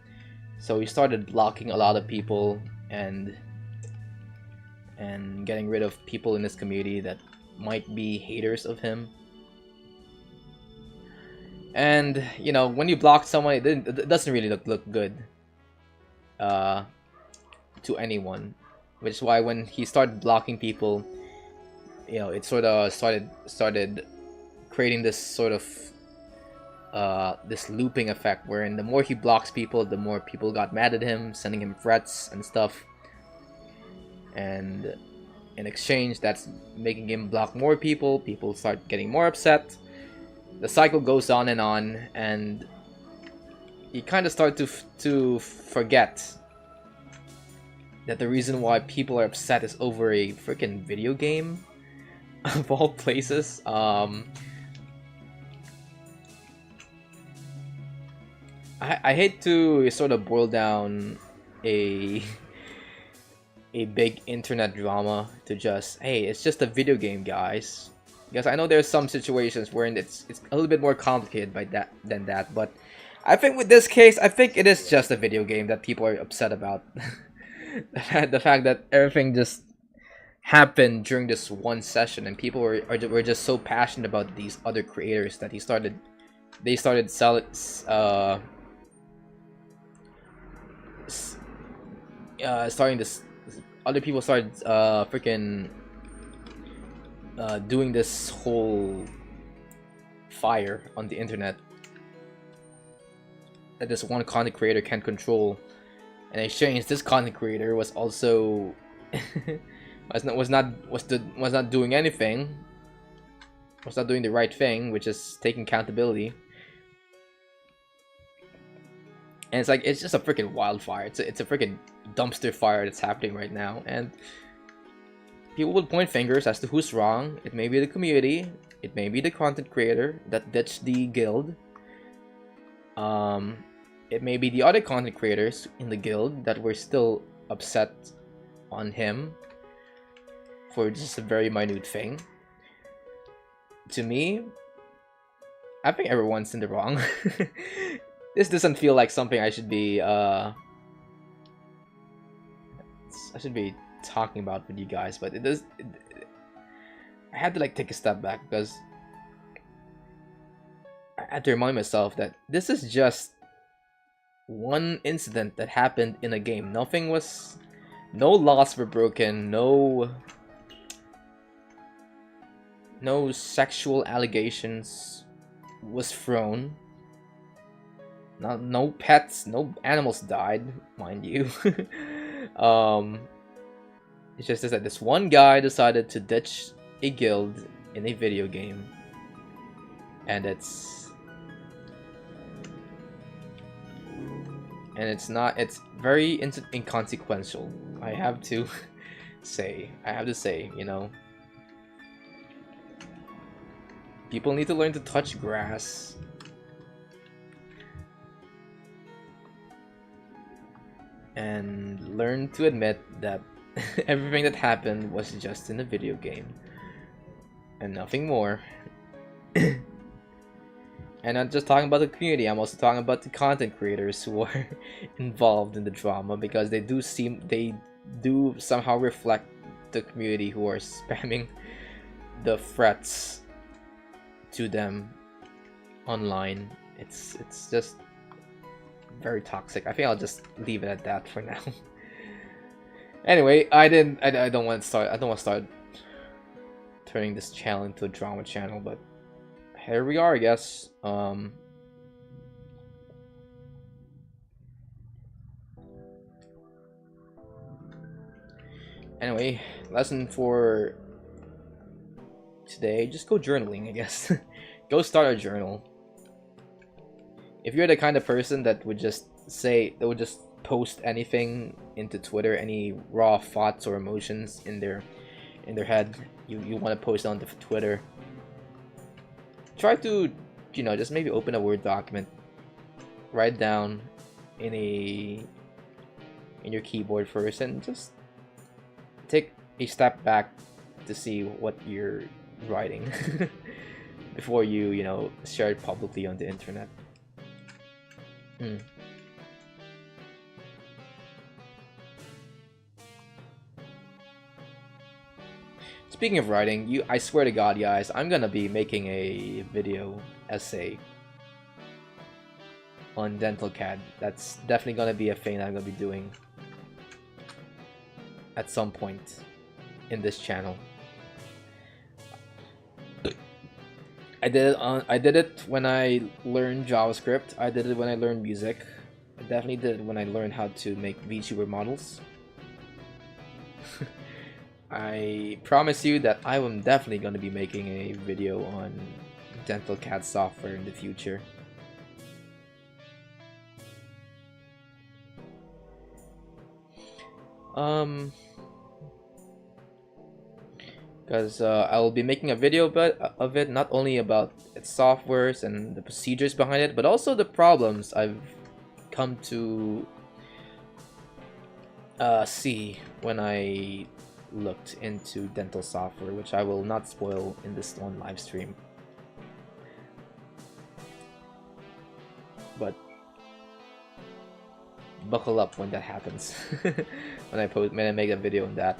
So he started blocking a lot of people and and getting rid of people in this community that might be haters of him. And you know, when you block someone, it doesn't really look good to anyone, which is why when he started blocking people, you know, it sort of started creating this sort of this looping effect, wherein the more he blocks people, the more people got mad at him, sending him threats and stuff, and in exchange, that's making him block more people. People start getting more upset. The cycle goes on, and you kind of start to forget that the reason why people are upset is over a freaking video game, of all places. I hate to sort of boil down a big internet drama to just, hey, it's just a video game, guys. Because I know there's some situations wherein it's a little bit more complicated than that, but I think with this case, I think it is just a video game that people are upset about. The fact that everything just happened during this one session, and people were just so passionate about these other creators that they started selling starting this. Other people started freaking doing this whole fire on the internet that this one content creator can't control. In exchange, this content creator was also was not doing anything, was not doing the right thing, which is taking accountability. And it's like, it's just a freaking wildfire. It's a freaking dumpster fire that's happening right now, and people will point fingers as to who's wrong. It may be the community, it may be the content creator that ditched the guild. It may be the other content creators in the guild that were still upset on him for just a very minute thing. To me, I think everyone's in the wrong. This doesn't feel like something I should be talking about with you guys, but it does. I had to like take a step back because I had to remind myself that this is just one incident that happened in a game. No laws were broken, no sexual allegations was thrown. No pets, no animals died, mind you. It's just that this one guy decided to ditch a guild in a video game, and it's very inconsequential. I have to say, you know, people need to learn to touch grass. And learn to admit that everything that happened was just in a video game and nothing more. And I'm just talking about the community, I'm also talking about the content creators who are involved in the drama, because they do somehow reflect the community who are spamming the threats to them online. It's just very toxic. I think I'll just leave it at that for now. Anyway, I don't want to start turning this channel into a drama channel, but here we are, I guess. Anyway, lesson for today, just go journaling, I guess. Go start a journal. If you're the kind of person that would just post anything into Twitter, any raw thoughts or emotions in their head, you want to post onto Twitter, try to, you know, just maybe open a Word document, write down in your keyboard first, and just take a step back to see what you're writing before you know, share it publicly on the internet. Speaking of writing, I swear to God, guys, I'm gonna be making a video essay on dental CAD. That's definitely gonna be a thing that I'm gonna be doing at some point in this channel. I did it when I learned JavaScript. I did it when I learned music. I definitely did it when I learned how to make VTuber models. I promise you that I am definitely going to be making a video on dental CAD software in the future. Because I'll be making a video of it, not only about its softwares and the procedures behind it, but also the problems I've come to see when I looked into dental software, which I will not spoil in this one live stream. But buckle up when that happens. when I make a video on that.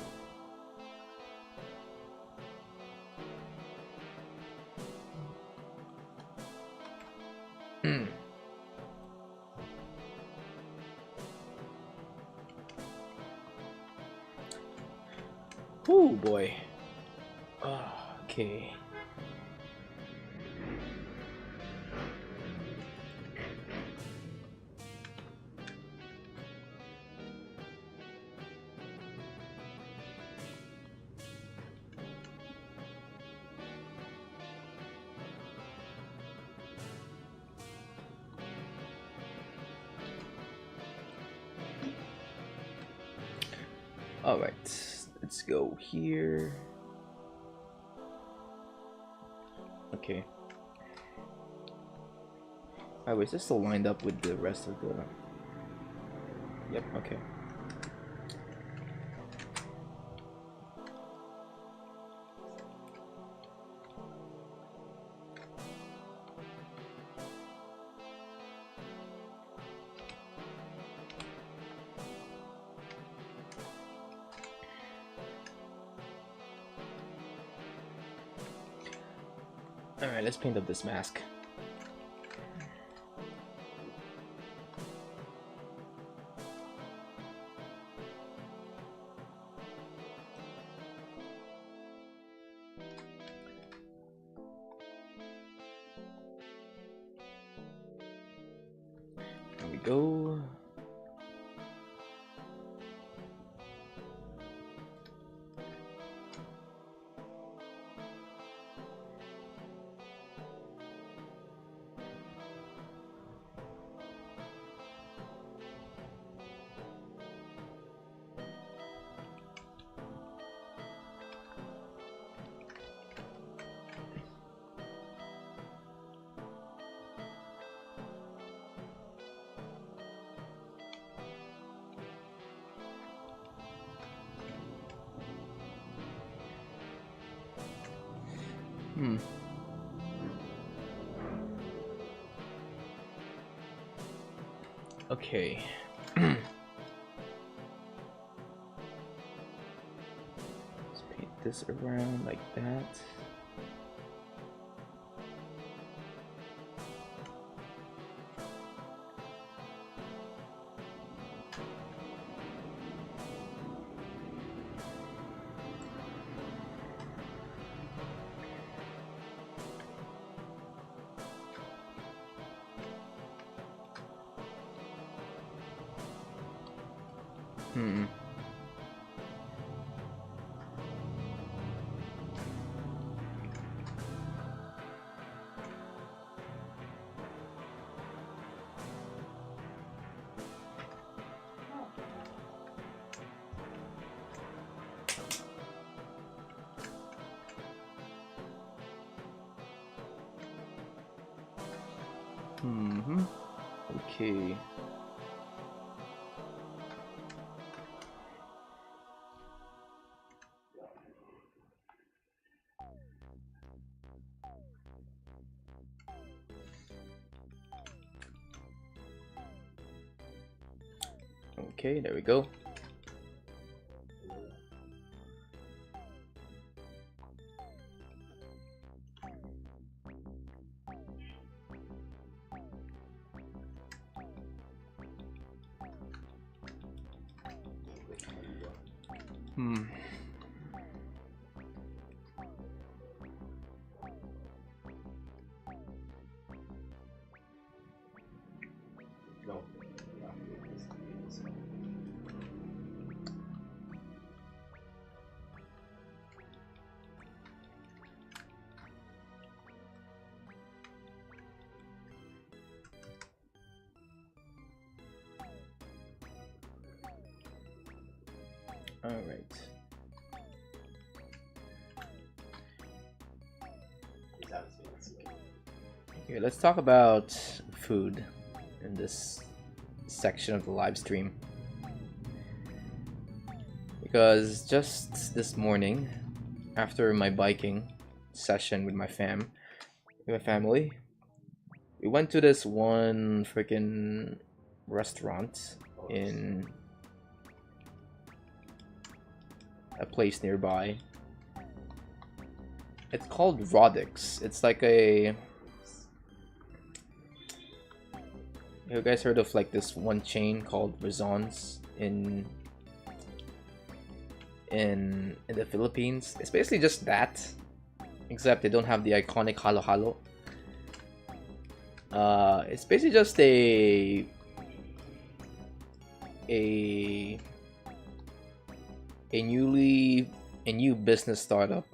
Oh boy. Okay. Alright, let's go here. Okay. Oh, is this still lined up with the rest of the... Yep, okay. Alright, let's paint up this mask. There we go. Okay. Let's paint this around like that. Okay. Okay, there we go. All right. Okay, let's talk about food in this section of the live stream. Because just this morning, after my biking session with my family, we went to this one freaking restaurant in a place nearby. It's called VODs. It's like a... You guys heard of like this one chain called Razons in the Philippines? It's basically just that, except they don't have the iconic halo halo. It's basically just a new business startup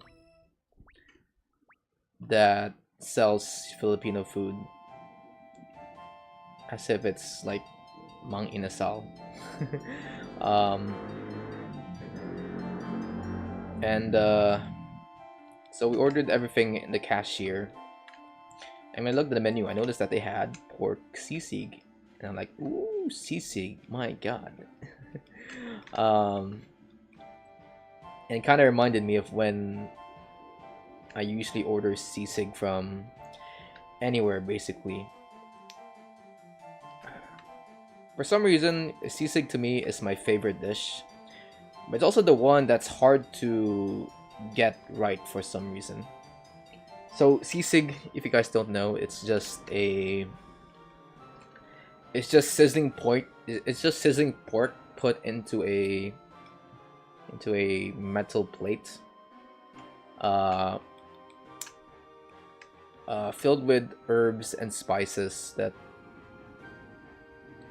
that sells Filipino food as if it's like Mang Inasal. So we ordered everything in the cashier, and when I looked at the menu, I noticed that they had pork sisig, and I'm like, ooh, sisig, my god. And it kind of reminded me of when I usually order sisig from anywhere, basically. For some reason, sisig to me is my favorite dish, but it's also the one that's hard to get right for some reason. So sisig, if you guys don't know, it's just sizzling pork. It's just sizzling pork put into a metal plate, filled with herbs and spices that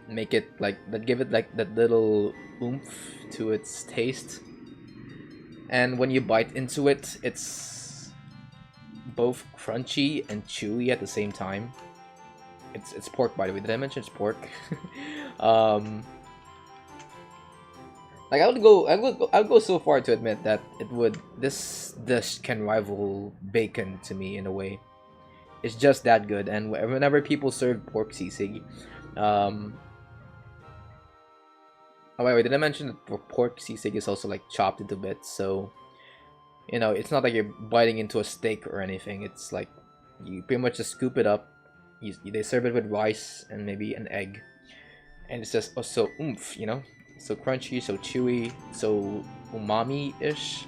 make it like that, give it like that little oomph to its taste. And when you bite into it, it's both crunchy and chewy at the same time. It's pork, by the way. Did I mention it's pork? Like I would go so far to admit that this dish can rival bacon to me in a way. It's just that good. And whenever people serve pork sisig, oh, wait, did I mention that pork sisig is also like chopped into bits? So, you know, it's not like you're biting into a steak or anything. It's like you pretty much just scoop it up. They serve it with rice and maybe an egg, and it's just so oomph, you know, so crunchy, so chewy, so umami-ish.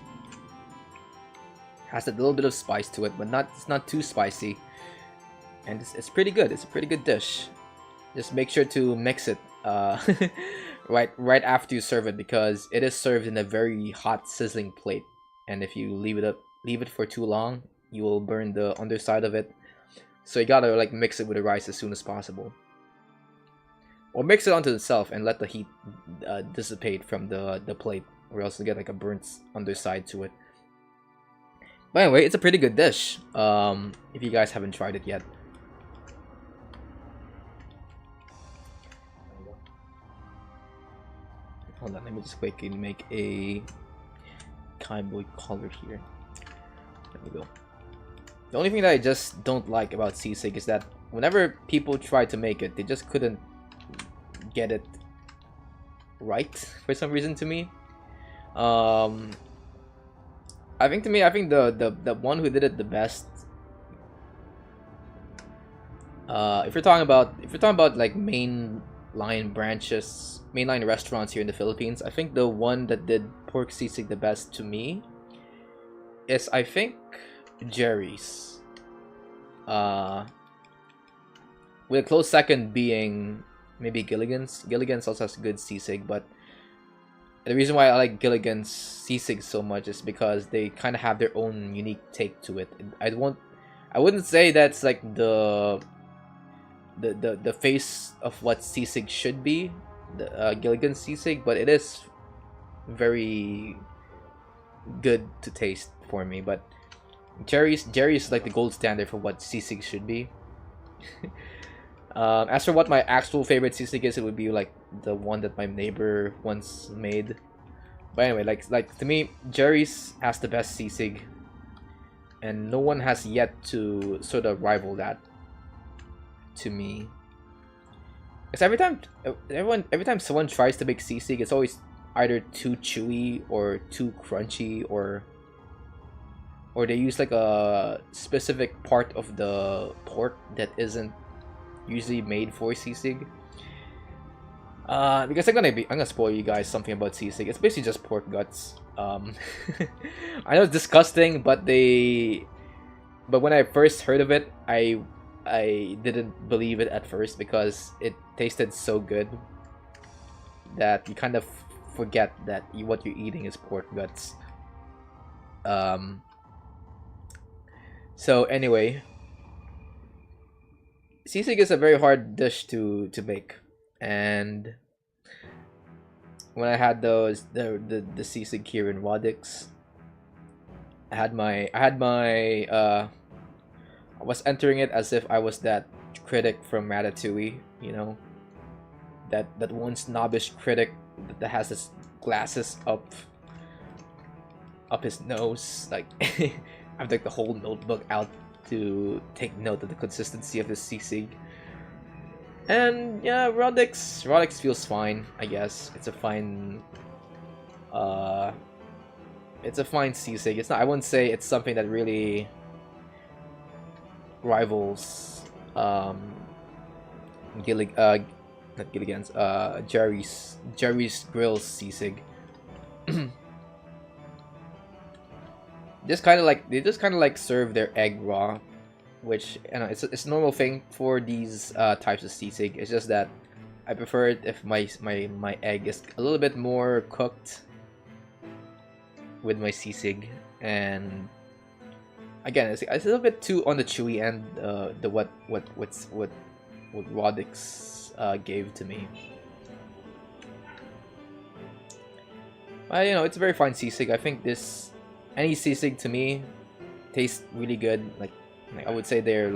Has a little bit of spice to it, but it's not too spicy, and it's pretty good. It's a pretty good dish. Just make sure to mix it right after you serve it, because it is served in a very hot sizzling plate, and if you leave it for too long, you will burn the underside of it. So you gotta like mix it with the rice as soon as possible, or mix it onto itself and let the heat dissipate from the plate, or else you get like a burnt underside to it. But anyway, it's a pretty good dish. If you guys haven't tried it yet. Hold on, let me just quickly make a cowboy color here. There we go. The only thing that I just don't like about sisig is that whenever people try to make it, they just couldn't get it right for some reason to me. I think the one who did it the best, if you're talking about like mainline restaurants here in the Philippines, I think the one that did pork sisig the best to me is, I think, Jerry's. With a close second being maybe Gilligan's. Gilligan's also has good sisig, but the reason why I like Gilligan's sisig so much is because they kind of have their own unique take to it. I wouldn't say that's like the face of what sisig should be, the Gilligan's sisig, but it is very good to taste for me. But Jerry's is like the gold standard for what sisig should be. As for what my actual favorite sisig is, it would be like the one that my neighbor once made. But anyway, like to me, Jerry's has the best sisig, and no one has yet to sort of rival that to me. Because every time someone tries to make sisig, it's always either too chewy or too crunchy, or they use like a specific part of the pork that isn't usually made for sisig. Because I'm gonna spoil you guys something about sisig. It's basically just pork guts. I know it's disgusting, but when I first heard of it, I didn't believe it at first because it tasted so good that you kind of forget that what you're eating is pork guts. So anyway, sisig is a very hard dish to make, and when I had the sisig here in Wadix, I was entering it as if I was that critic from Ratatouille, you know, that one snobbish critic that has his glasses up his nose, like I have like the whole notebook out to take note of the consistency of the sisig. And yeah, Rodix feels fine, I guess. It's a fine sisig. It's not, I wouldn't say it's something that really rivals not Gilligan's, Jerry's Grill's sisig. They just kind of like serve their egg raw, which, you know, it's a normal thing for these types of sisig. It's just that I prefer it if my egg is a little bit more cooked with my sisig, and again, it's a little bit too on the chewy end. What Rodix gave to me. You know, it's a very fine sisig. I think any sisig to me tastes really good. Like I would say they're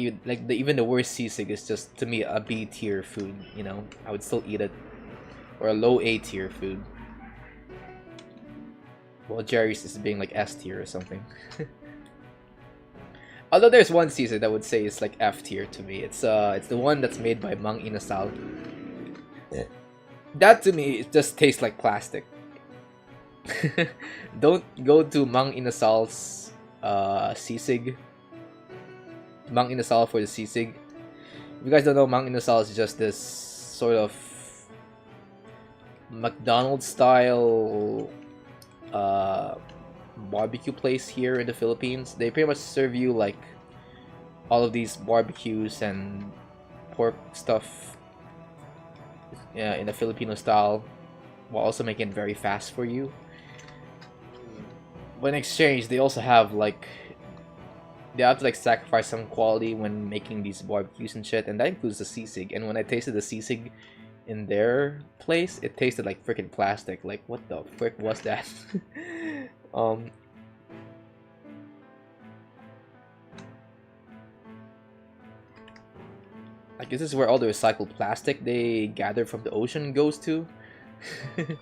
even the worst sisig is just to me a B tier food. You know, I would still eat it, or a low A tier food. Well, Jerry's is being like S tier or something. Although there's one sisig that would say it's like F tier to me. It's the one that's made by Mang Inasal. That to me, it just tastes like plastic. Don't go to Mang Inasal's sisig. Mang Inasal for the sisig. If you guys don't know, Mang Inasal is just this sort of McDonald's style barbecue place here in the Philippines. They pretty much serve you like all of these barbecues and pork stuff, yeah, in the Filipino style, while also making it very fast for you. But in exchange, they also have they have to like sacrifice some quality when making these barbecues and shit, and that includes the sisig. And when I tasted the sisig in their place, it tasted like freaking plastic. Like, what the frick was that? Like, this is where all the recycled plastic they gather from the ocean goes to. This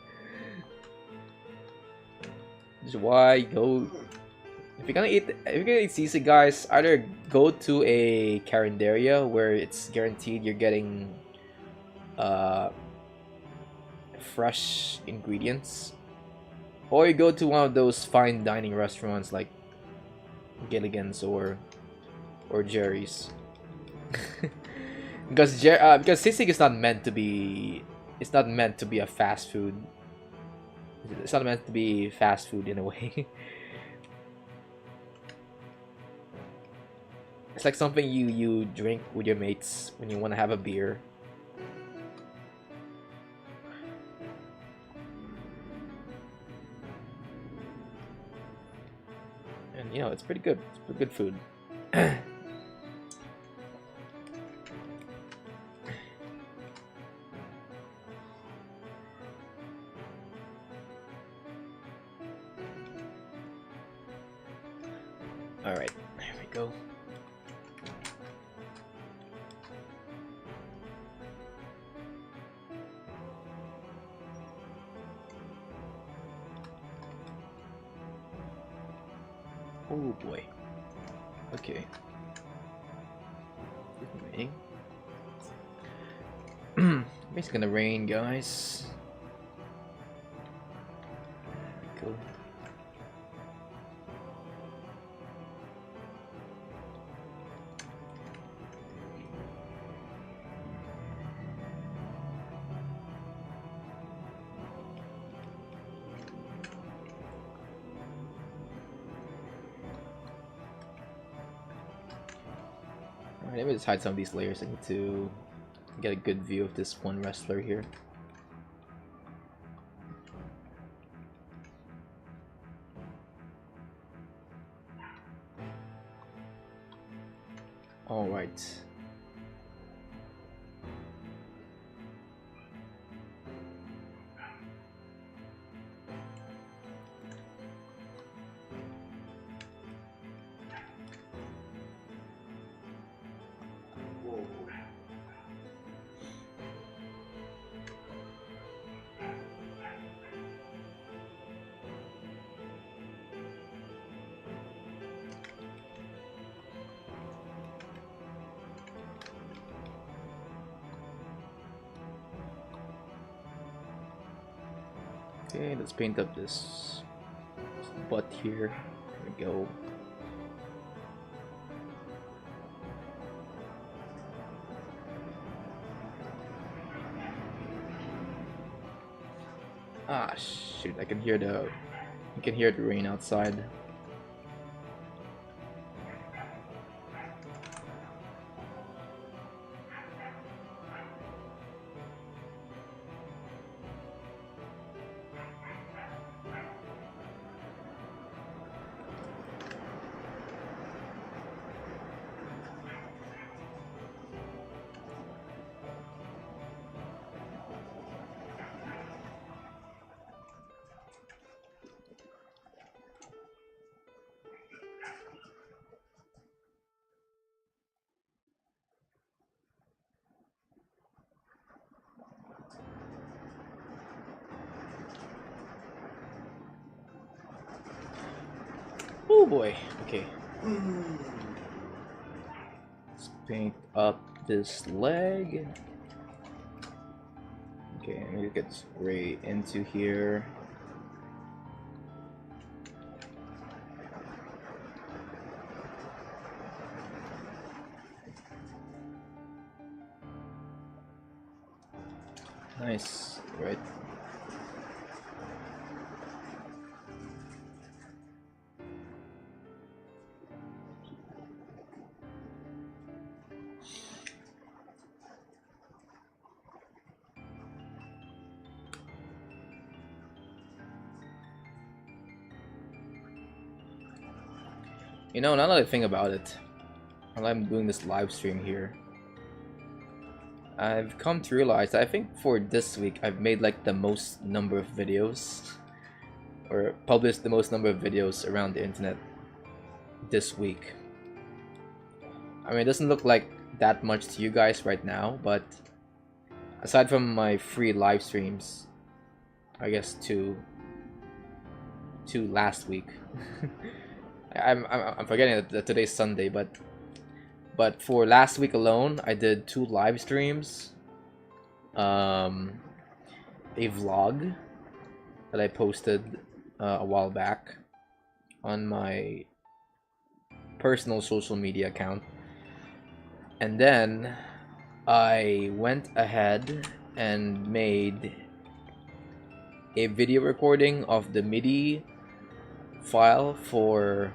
is why go. If you're gonna eat sisig, guys, either go to a carinderia where it's guaranteed you're getting fresh ingredients, or you go to one of those fine dining restaurants like Gilligan's or Jerry's. because sisig is not meant to be. It's not meant to be a fast food. It's not meant to be fast food in a way. It's like something you drink with your mates when you want to have a beer. you know, it's pretty good. It's pretty good food. All right, there we go. Oh boy. Okay. It's gonna rain, guys. Cool. Alright, let me just hide some of these layers. I need to get a good view of this one wrestler here. Alright. Okay, let's paint up this butt here. There we go. Ah, shoot! I can hear the rain outside. Oh boy, okay. Let's paint up this leg. Okay, I'm gonna get straight into here. Nice, right? You know, now that I think about it, while I'm doing this live stream here, I've come to realize that I think for this week I've made like the most number of videos, or published the most number of videos around the internet this week. I mean, it doesn't look like that much to you guys right now, but aside from my free live streams, I guess two last week. I'm forgetting that today's Sunday, but for last week alone, I did 2 live streams, a vlog that I posted a while back on my personal social media account, and then I went ahead and made a video recording of the MIDI file for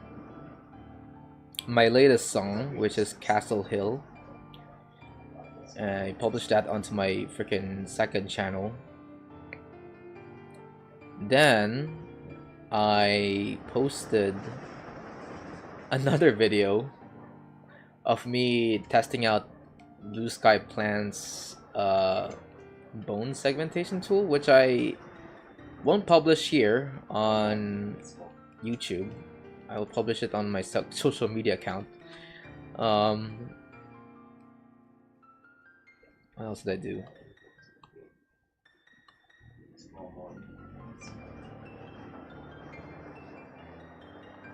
my latest song, which is Castle Hill. I published that onto my freaking second channel. Then I posted another video of me testing out Blue Sky Plant's bone segmentation tool, which I won't publish here on YouTube. I will publish it on my social media account. What else did I do?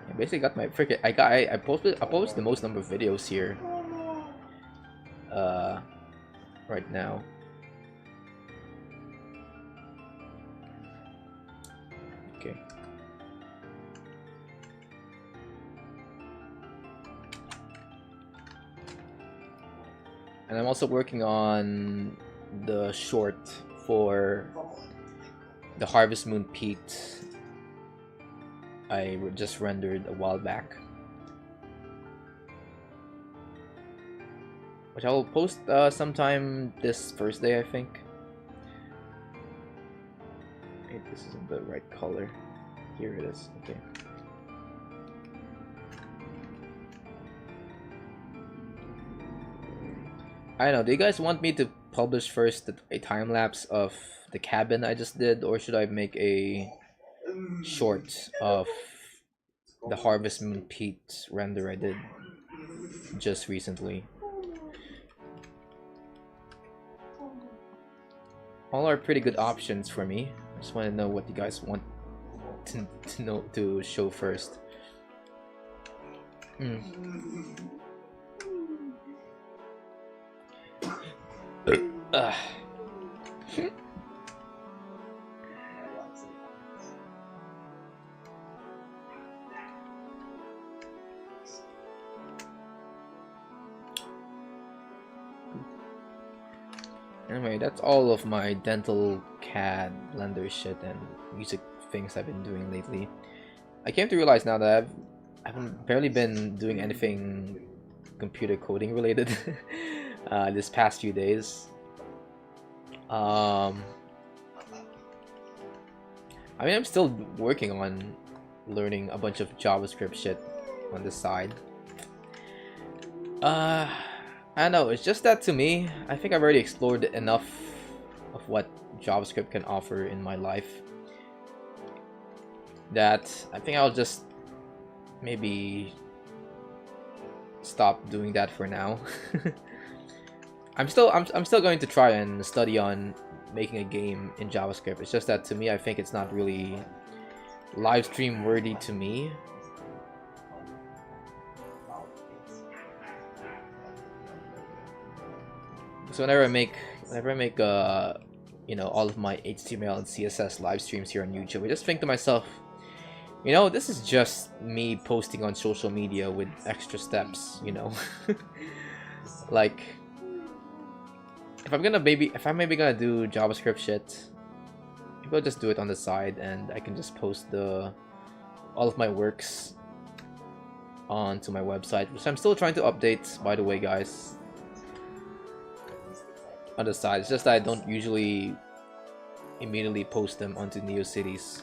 I basically got my freaking. I posted the most number of videos here. Right now. Okay. And I'm also working on the short for the Harvest Moon Peat I just rendered a while back, which I will post sometime this Thursday, I think. Wait, this isn't the right color. Here it is. Okay. I don't know. Do you guys want me to publish first a time lapse of the cabin I just did, or should I make a short of the Harvest Moon Peat render I did just recently? All are pretty good options for me. I just want to know what you guys want to show first. Anyway, that's all of my dental CAD Blender shit and music things I've been doing lately. I came to realize now that I haven't barely been doing anything computer coding related this past few days. I mean, I'm still working on learning a bunch of JavaScript shit on the side. I don't know, it's just that to me, I think I've already explored enough of what JavaScript can offer in my life that I think I'll just maybe stop doing that for now. I'm still going to try and study on making a game in JavaScript. It's just that to me, I think it's not really live stream worthy to me. So whenever I make you know, all of my HTML and CSS live streams here on YouTube, I just think to myself, you know, this is just me posting on social media with extra steps, you know. Like, if I'm maybe gonna do JavaScript shit, maybe I'll just do it on the side, and I can just post all of my works onto my website, which I'm still trying to update, by the way, guys. On the side, it's just that I don't usually immediately post them onto NeoCities.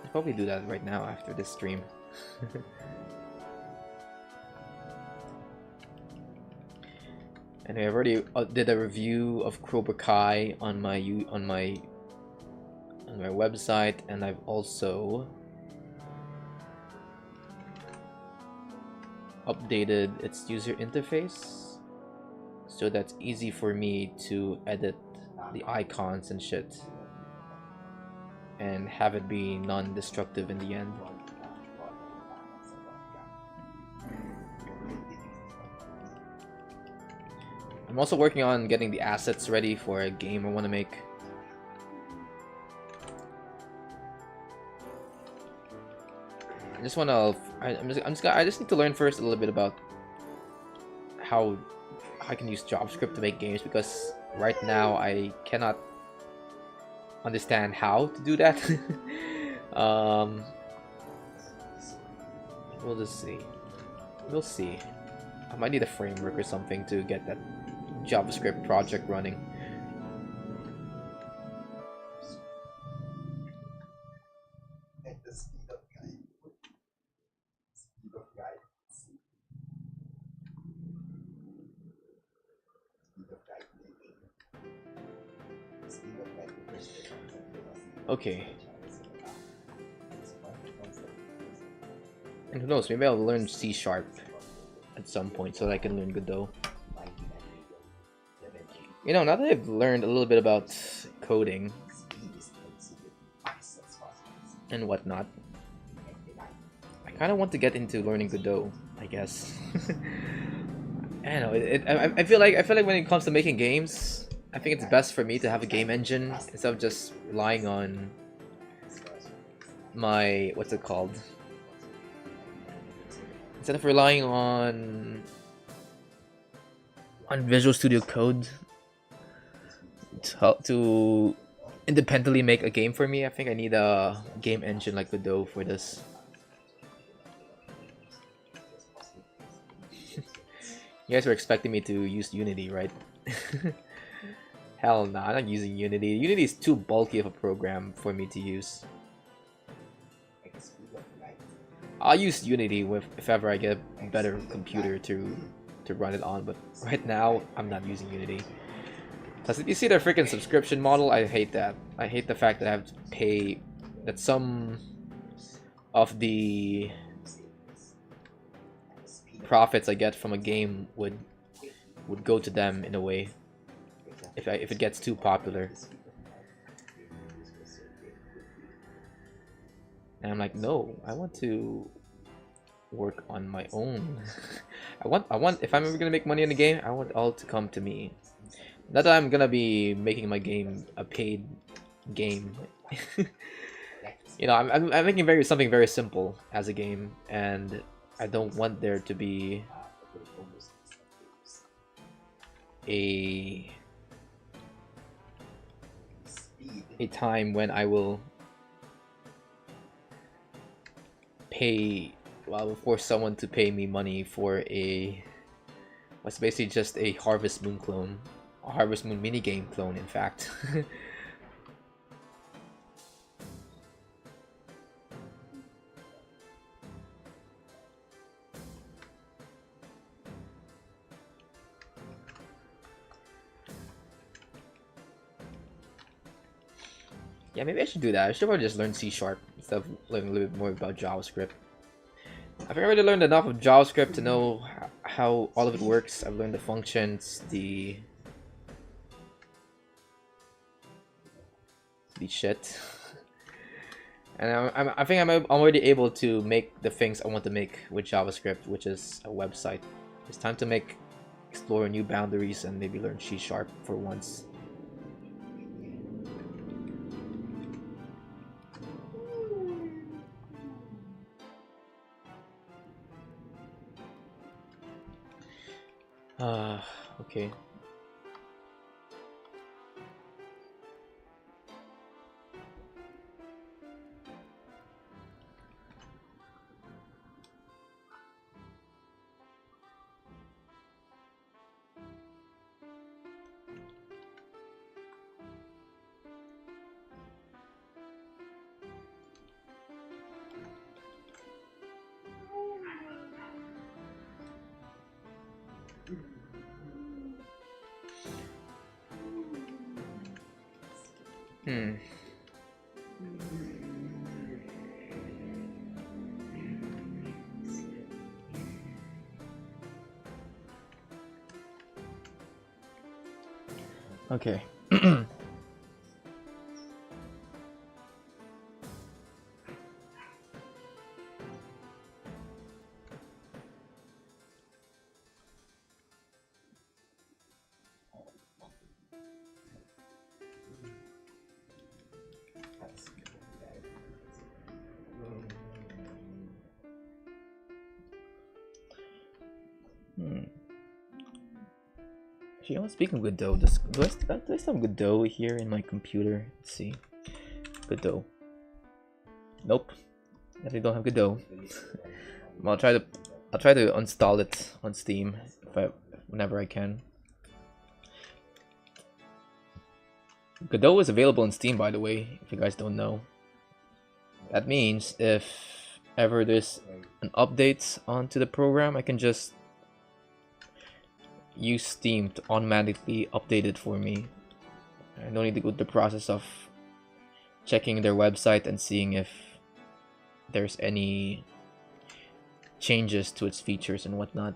I'll probably do that right now after this stream. Anyway, I've already did a review of Cobra Kai on my website, and I've also updated its user interface so that's easy for me to edit the icons and shit and have it be non-destructive in the end. I'm also working on getting the assets ready for a game I want to make. I just need to learn first a little bit about how I can use JavaScript to make games, because right now I cannot understand how to do that. We'll just see. We'll see. I might need a framework or something to get that JavaScript project running. Okay. And who knows, maybe I'll learn C# at some point so that I can learn Godot. You know, now that I've learned a little bit about coding and whatnot, I kind of want to get into learning Godot, I guess. I don't know. I feel like when it comes to making games, I think it's best for me to have a game engine instead of just relying on my what's it called? Instead of relying on Visual Studio Code to independently make a game for me, I think I need a game engine like Godot for this. You guys were expecting me to use Unity, right? Hell nah, I'm not using Unity. Unity is too bulky of a program for me to use. I'll use Unity if ever I get a better computer to run it on, but right now I'm not using Unity. Plus, if you see their freaking subscription model, I hate that. I hate the fact that I have to pay, that some of the profits I get from a game would go to them in a way if it gets too popular. And I'm like, no, I want to work on my own. I want if I'm ever gonna make money in the game, I want it all to come to me. Not that I'm gonna be making my game a paid game. You know, I'm making something very simple as a game, and I don't want there to be a time when I will I will force someone to pay me money for what's basically just a Harvest Moon clone. A Harvest Moon minigame clone, in fact. Yeah, maybe I should do that. I should probably just learn C# instead of learning a little bit more about JavaScript. I think I already learned enough of JavaScript to know how all of it works. I've learned the functions, the shit. And I think I'm already able to make the things I want to make with JavaScript, which is a website. It's time to explore new boundaries and maybe learn C# for once. Okay. Okay. Actually, I'm speaking of Godot. Do I still have Godot here in my computer? Let's see. Godot. Nope. Definitely don't have Godot. I'll try to install it on Steam whenever I can. Godot is available on Steam, by the way, if you guys don't know. That means if ever there's an update onto the program, I can just use Steam to automatically update it for me. I don't need to go through the process of checking their website and seeing if there's any changes to its features and whatnot.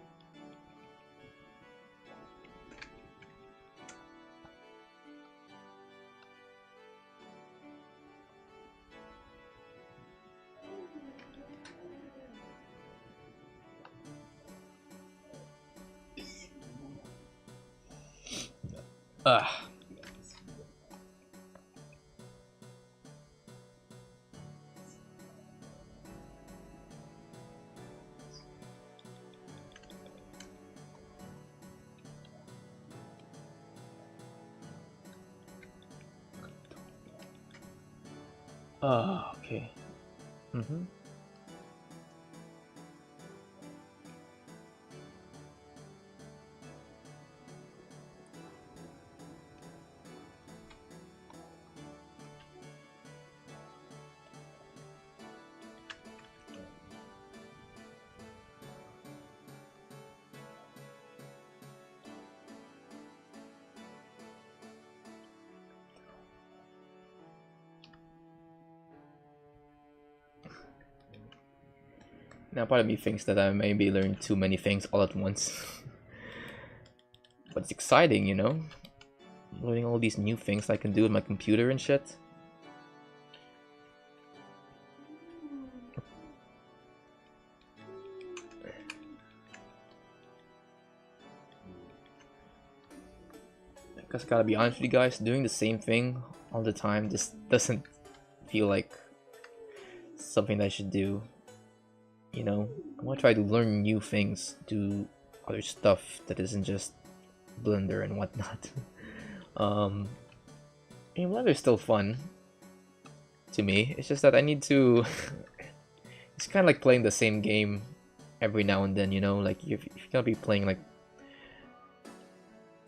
Okay. Now part of me thinks that I maybe learned too many things all at once. But it's exciting, you know? Learning all these new things I can do with my computer and shit. I guess I gotta be honest with you guys, doing the same thing all the time just doesn't feel like something that I should do. You know, I want to try to learn new things, do other stuff that isn't just Blender and whatnot. Blender's still fun to me. It's just that I need to. It's kind of like playing the same game every now and then. You know, like if you're gonna be playing like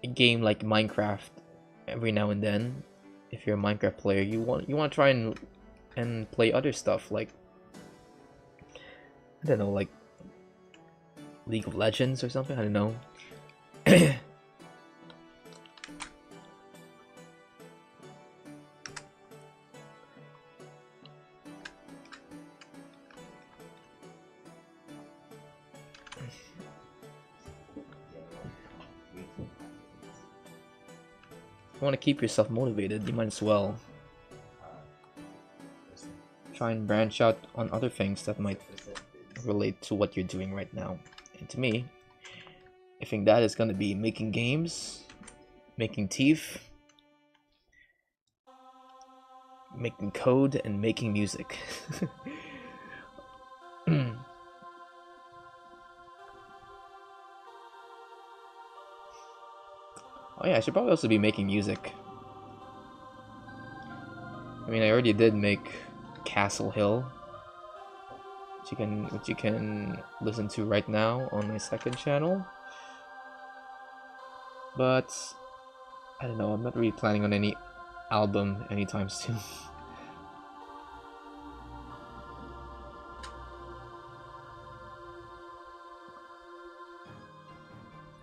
a game like Minecraft every now and then, if you're a Minecraft player, you want to try and play other stuff like, I don't know, like League of Legends or something. I don't know. You want to keep yourself motivated, you might as well try and branch out on other things that might relate to what you're doing right now. And to me, I think that is going to be making games, making teeth, making code, and making music. Oh yeah, I should probably also be making music. I mean, I already did make Castle Hill, which you can listen to right now on my second channel. But I don't know, I'm not really planning on any album anytime soon.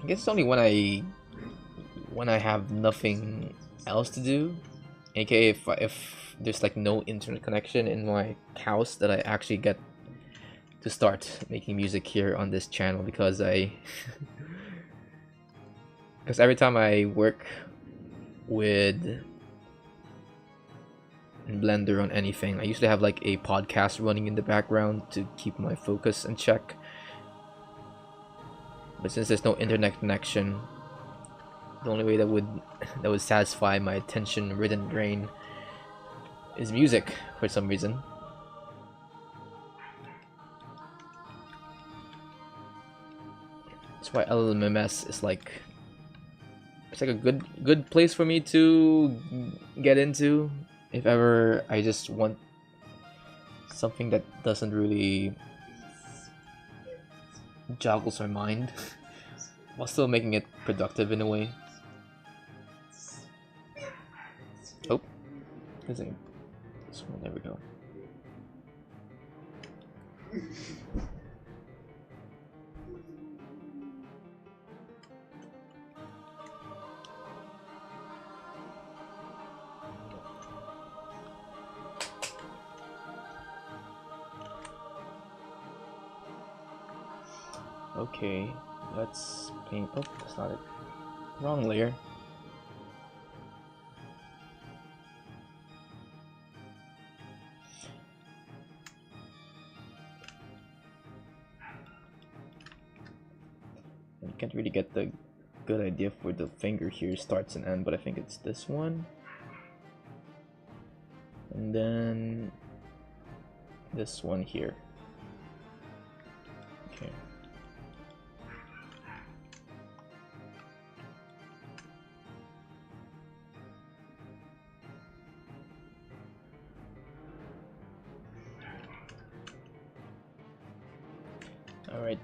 I guess it's only when I have nothing else to do, aka if there's like no internet connection in my house, that I actually get to start making music here on this channel, because because every time I work with Blender on anything, I usually have like a podcast running in the background to keep my focus in check. But since there's no internet connection, the only way that would satisfy my attention-ridden brain is music for some reason. That's why LMMS is like, it's like a good place for me to get into if ever I just want something that doesn't really joggles my mind while still making it productive in a way. Oh, this one, there we go. Okay, let's paint. Oh, that's not it. Wrong layer. I can't really get the good idea for the finger here starts and end, but I think it's this one. And then this one here. Okay. All right.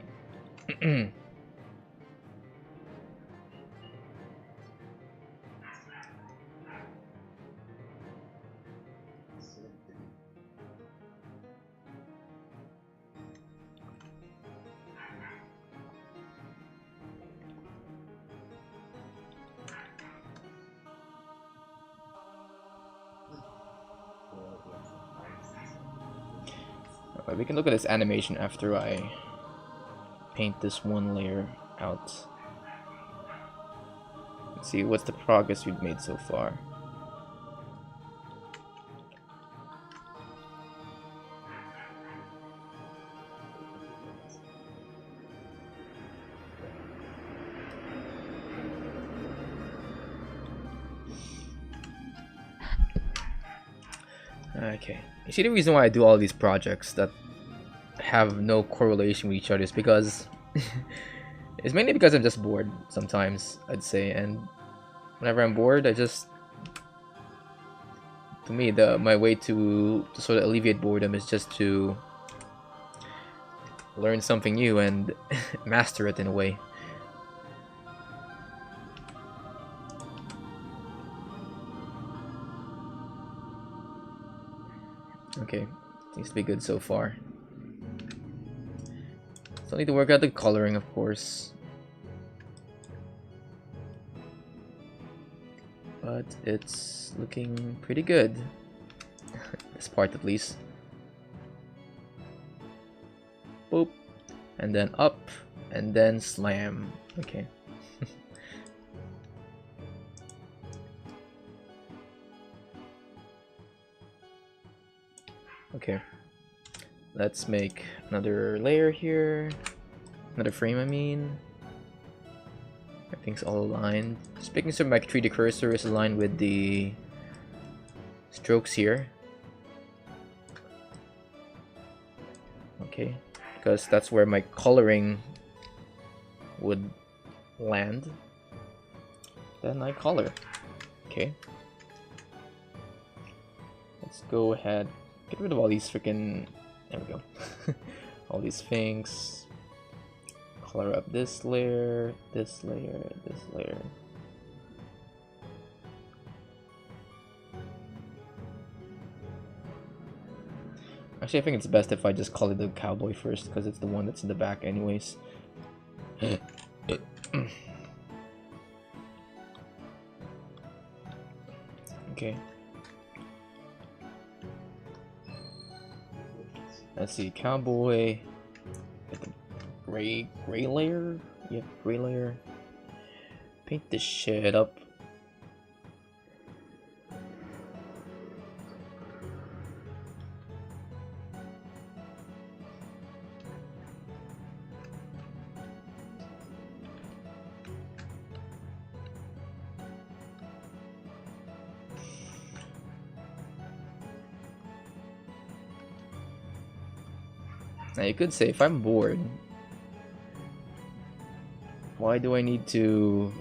Alright, we can look at this animation after I paint this one layer out. Let's see what's the progress we've made so far. Okay, you see the reason why I do all these projects that have no correlation with each other is because it's mainly because I'm just bored sometimes, I'd say, and whenever I'm bored, I just, to me, my way to sort of alleviate boredom is just to learn something new and master it in a way. Okay, seems to be good so far. Still need to work out the coloring, of course. But it's looking pretty good. This part at least. Boop. And then up. And then slam. Okay. Okay. Let's make another layer here. Another frame, I mean. Everything's all aligned. Just making sure my 3D cursor is aligned with the strokes here. Okay, because that's where my coloring would land. Then I color. Okay. Let's go ahead. Get rid of all these freaking. There we go. All these things. Color up this layer, this layer, this layer. Actually, I think it's best if I just color the cowboy first, because it's the one that's in the back anyways. Okay. Let's see, cowboy. Get the gray layer. Yep, gray layer. Paint this shit up. Now you could say, if I'm bored, why do I need to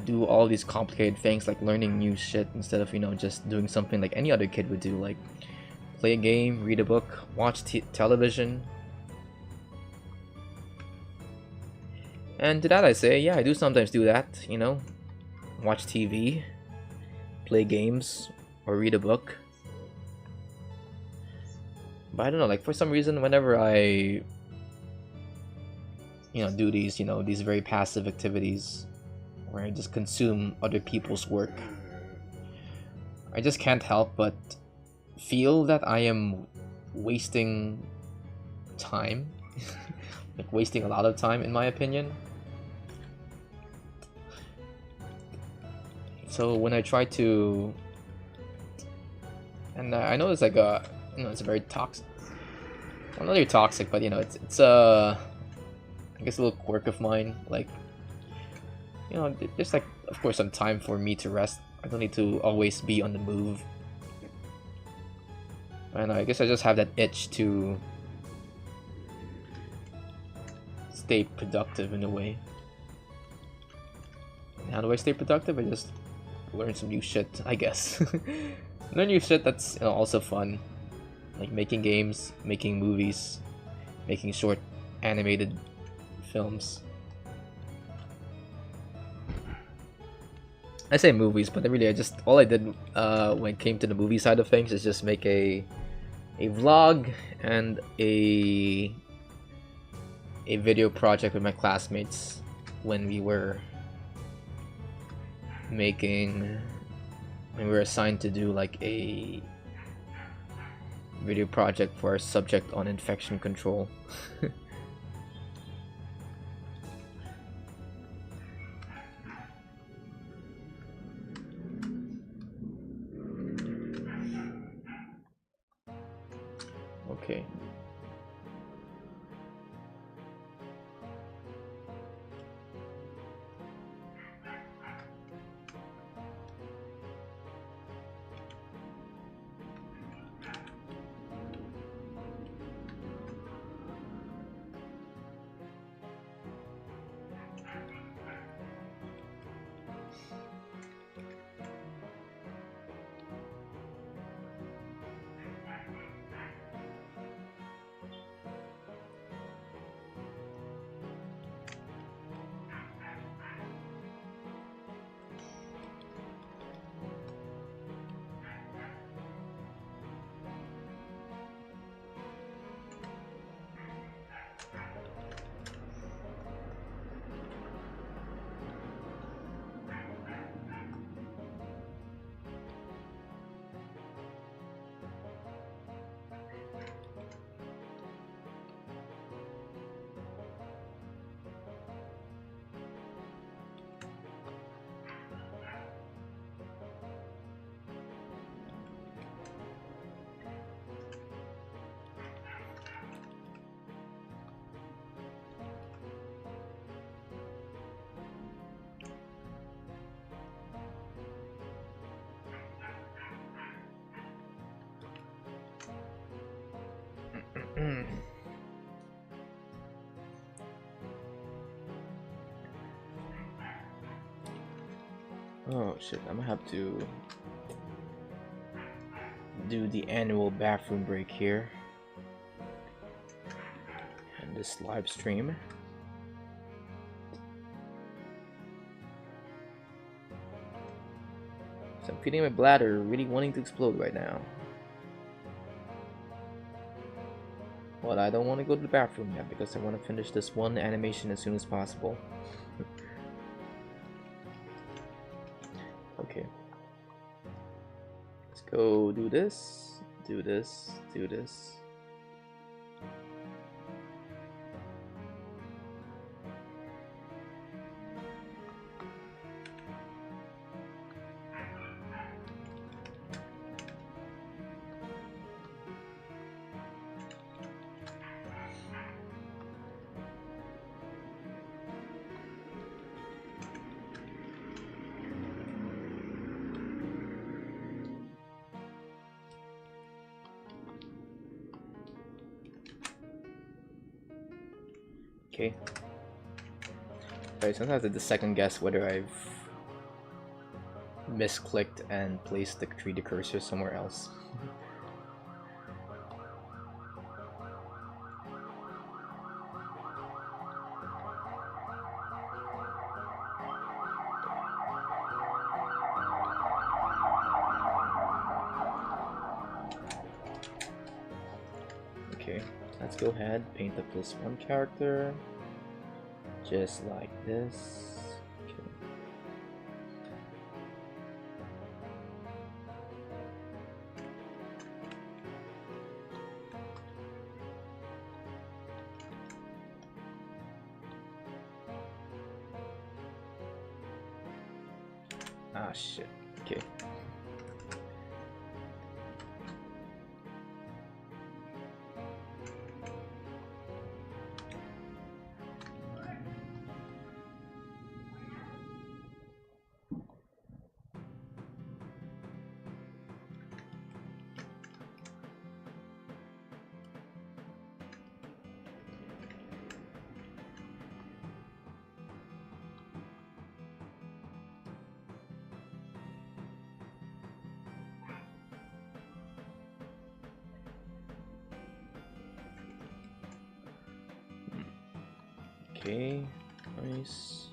do all these complicated things like learning new shit instead of, you know, just doing something like any other kid would do, like play a game, read a book, watch television? And to that I say, yeah, I do sometimes do that, you know, watch TV, play games, or read a book. But I don't know, like for some reason, whenever I, you know, do these, you know, these very passive activities where I just consume other people's work, I just can't help but feel that I am wasting time. like wasting a lot of time, in my opinion. So when I try to, and I know it's like a, it's a very toxic. Well, not really toxic, but it's I guess a little quirk of mine. Like, there's like, of course, some time for me to rest. I don't need to always be on the move. And I guess I just have that itch to stay productive in a way. And how do I stay productive? I just learn some new shit, I guess. Learn new shit that's also fun. Like making games, making movies, making short animated films. I say movies, but really all I did when it came to the movie side of things is just make a vlog and a video project with my classmates when we were assigned to do like a video project for our subject on infection control. Okay. Oh shit, I'm gonna have to do the annual bathroom break here and this live stream. So I'm feeling my bladder really wanting to explode right now. But I don't want to go to the bathroom yet because I want to finish this one animation as soon as possible. Okay. Let's go do this, do this, do this. Okay. Alright, sometimes I have to second guess whether I've misclicked and placed the 3D cursor somewhere else. Okay, let's go ahead, paint up this one character. Just like this. Okay. Ah, shit. Okay. Okay, nice.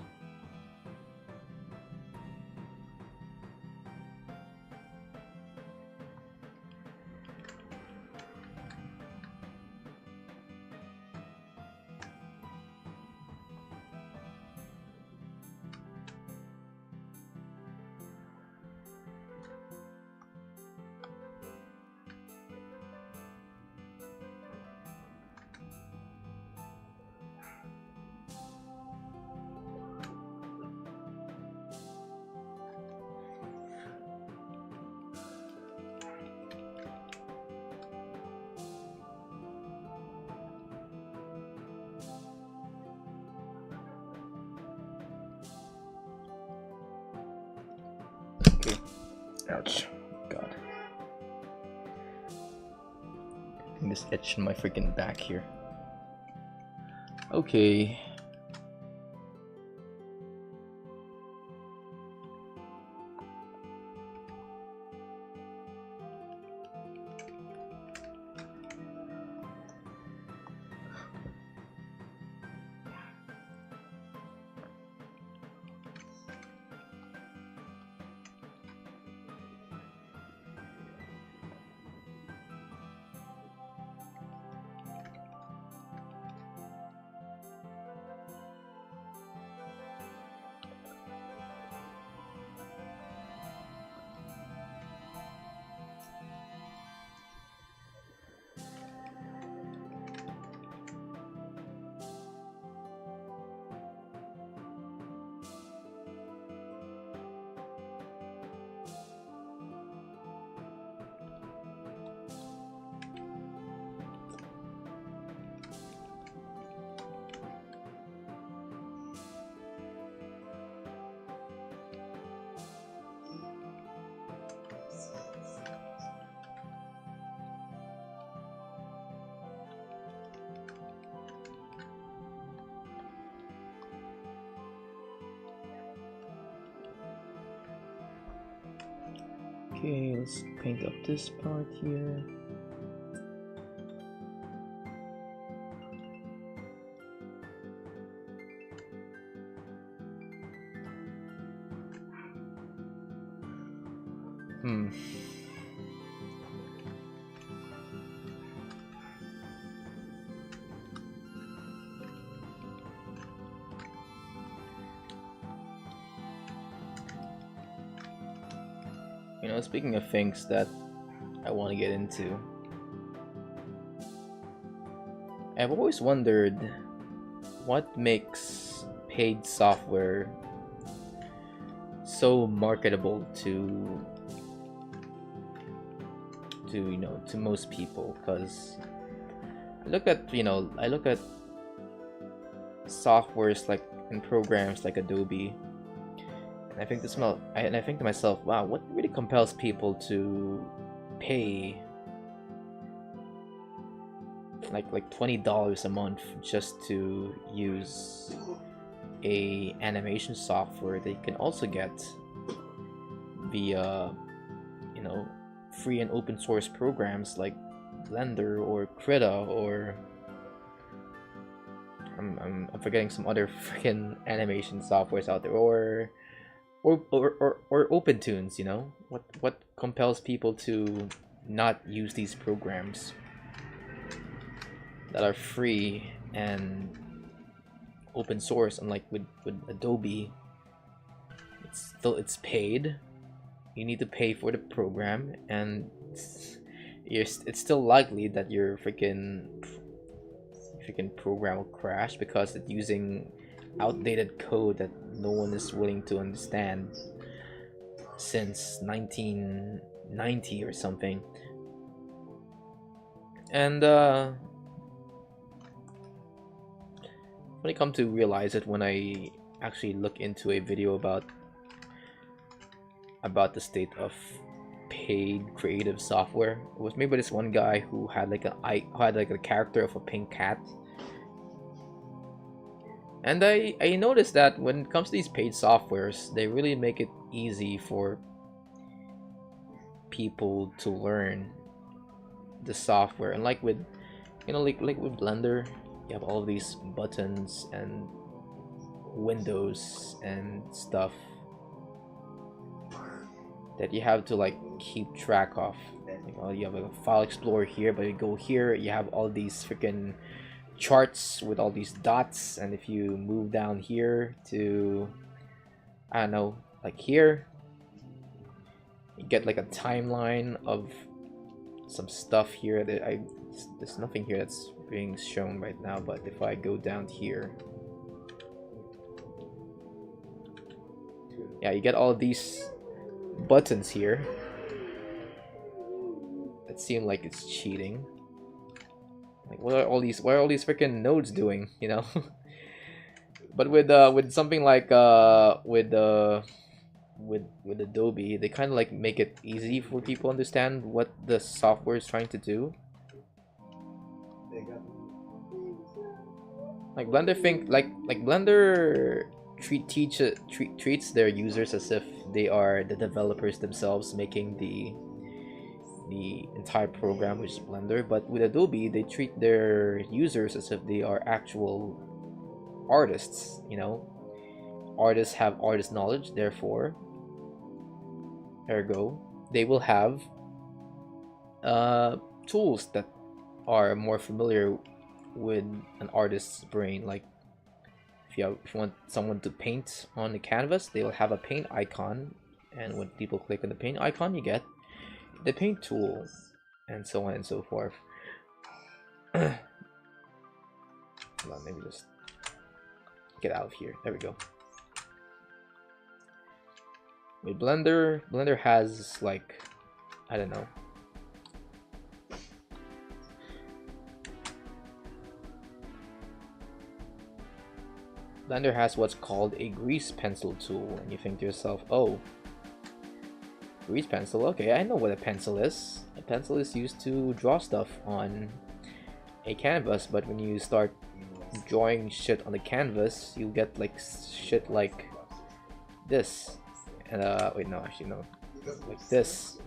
Okay. Ouch. God. I'm just itching my freaking back here. Okay. Okay, let's paint up this part here. You know, speaking of things that I want to get into, I've always wondered what makes paid software so marketable to most people. Because I look at softwares like and programs like Adobe, and I think to myself, wow, what really compels people to pay like $20 a month just to use a animation software that you can also get via free and open source programs like Blender or Krita, or I'm forgetting some other freaking animation softwares out there, or OpenTunes. What compels people to not use these programs that are free and open source? Unlike with Adobe, it's paid. You need to pay for the program, and it's still likely that your freaking program will crash because it's using outdated code that no one is willing to understand. since 1990 or something. And when I come to realize it, when I actually look into a video about the state of paid creative software, it was made by this one guy who had like a character of a pink cat. And I noticed that when it comes to these paid softwares, they really make it easy for people to learn the software. And like with, you know, like with Blender, you have all these buttons and windows and stuff that you have to like keep track of. Like, oh, you have a file explorer here, but you go here, you have all these freaking charts with all these dots, and if you move down here to, I don't know, like here, you get like a timeline of some stuff here that there's nothing here that's being shown right now, but if I go down here, yeah, you get all these buttons here that seem like it's cheating. Like, what are all these freaking nodes doing, you know? But with something like with Adobe, they kind of like make it easy for people to understand what the software is trying to do. Like Blender treats their users as if they are the developers themselves making the entire program, which is Blender. But with Adobe, they treat their users as if they are actual artists, you know. Artists have artist knowledge, therefore, ergo, they will have tools that are more familiar with an artist's brain. Like if you want someone to paint on the canvas, they will have a paint icon, and when people click on the paint icon, you get the paint tool, and so on and so forth. Hold on, maybe just get out of here. There we go. With Blender has like, I don't know, Blender has what's called a grease pencil tool, and you think to yourself, oh, grease pencil, okay, I know what a pencil is. A pencil is used to draw stuff on a canvas, but when you start drawing shit on the canvas, you get like shit like this. And wait, no, actually no, like this.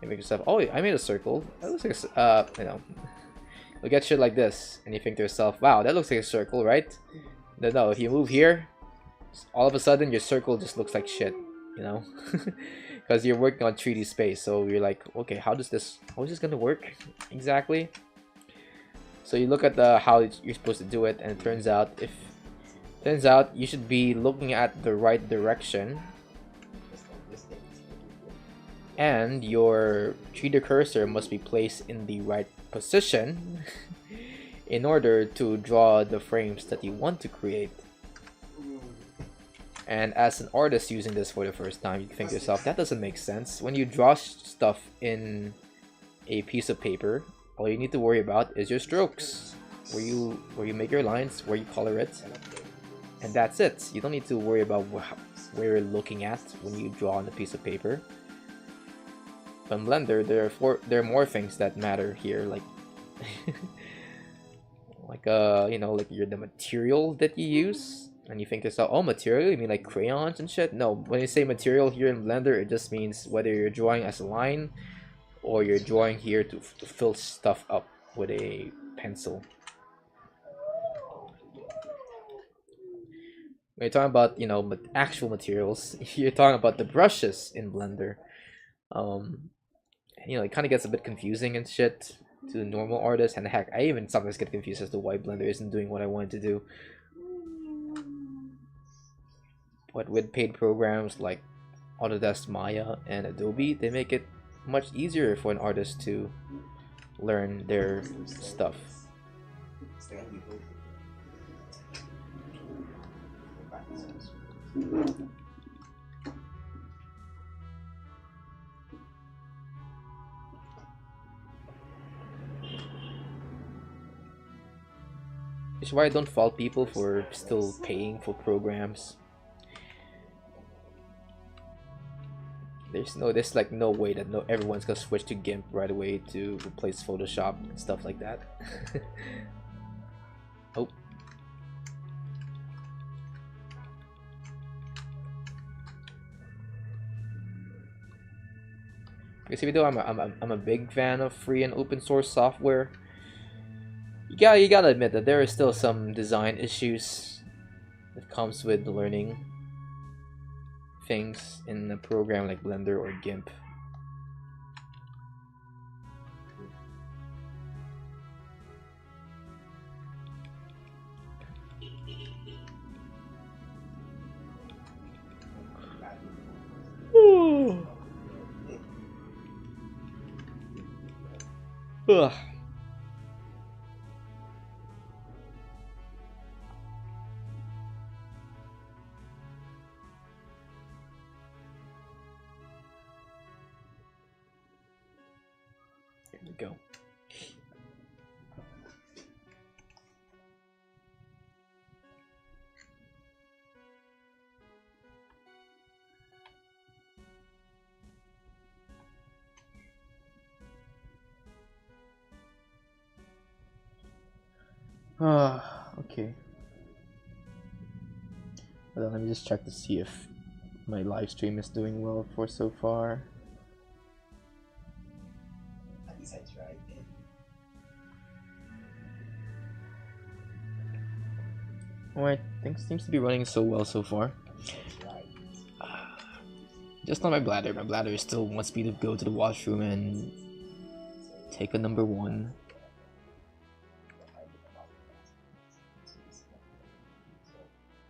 You make yourself, oh, I made a circle. That looks like you know, you'll get shit like this, and you think to yourself, wow, that looks like a circle, right? No, if you move here, all of a sudden your circle just looks like shit, you know, because you're working on 3D space. So you're like, okay, how is this gonna work exactly? So you look at how you're supposed to do it, and it turns out you should be looking at the right direction, and your 3D cursor must be placed in the right position in order to draw the frames that you want to create. And as an artist using this for the first time, you think to yourself, that doesn't make sense. When you draw stuff in a piece of paper, all you need to worry about is your strokes, where you make your lines, where you color it, and that's it. You don't need to worry about where you're looking at when you draw on a piece of paper. But in Blender, there are more things that matter here, like like you know, like the material that you use. And you think to yourself, oh, material, you mean like crayons and shit? No, when you say material here in Blender, it just means whether you're drawing as a line or you're drawing here to fill stuff up with a pencil. When you're talking about, you know, actual materials, you're talking about the brushes in Blender. You know, it kind of gets a bit confusing and shit to normal artists, and heck, I even sometimes get confused as to why Blender isn't doing what I wanted to do. But with paid programs like Autodesk Maya and Adobe, they make it much easier for an artist to learn their stuff. Which is why I don't fault people for still paying for programs. There's like no way that everyone's gonna switch to GIMP right away to replace Photoshop and stuff like that. Oh. Because even though I'm a big fan of free and open source software, you gotta admit that there are still some design issues that comes with learning things in a program like Blender or GIMP. Ugh. Here we go. Okay. Well, let me just check to see if my live stream is doing well for so far. At least I tried. Alright, things seems to be running so well so far. Just not my bladder. My bladder still wants me to go to the washroom and take a number 1.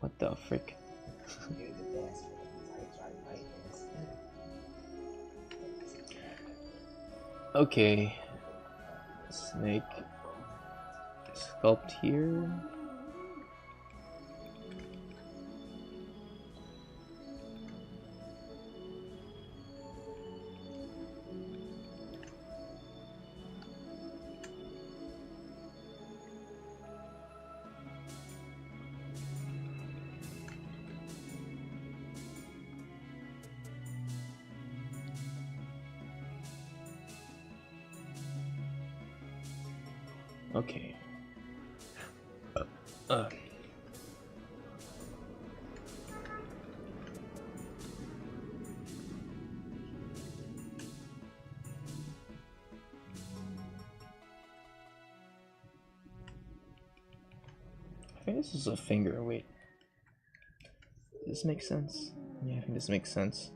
What the frick? Okay. Snake. Sculpt here. Okay. I think this is a finger. Wait. Does this make sense? Yeah, I think this makes sense.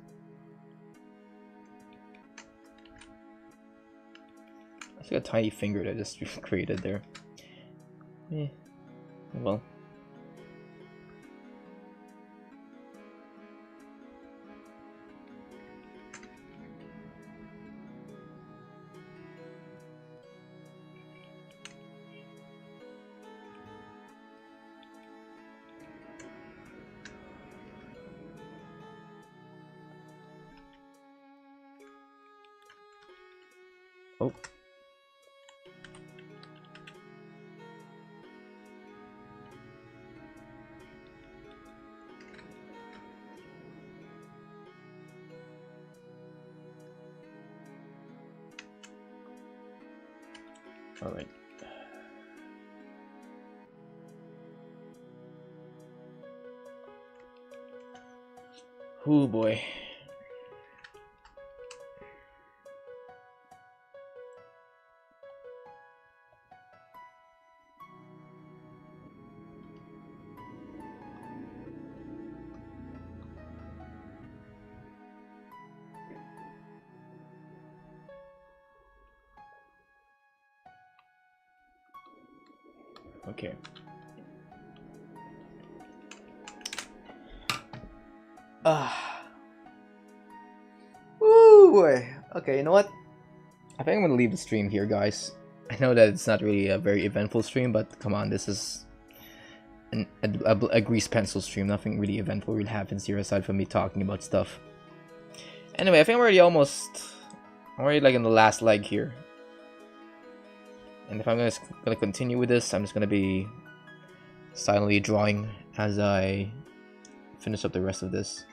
It's like a tiny finger that I just created there. Eh. Well. Oh. All right. Oh boy. Okay. Ooh boy. Okay, you know what? I think I'm gonna leave the stream here, guys. I know that it's not really a very eventful stream, but come on, this is a grease pencil stream. Nothing really eventful really happens here aside from me talking about stuff. Anyway, I think I'm already like in the last leg here. And if I'm gonna continue with this, I'm just gonna be silently drawing as I finish up the rest of this.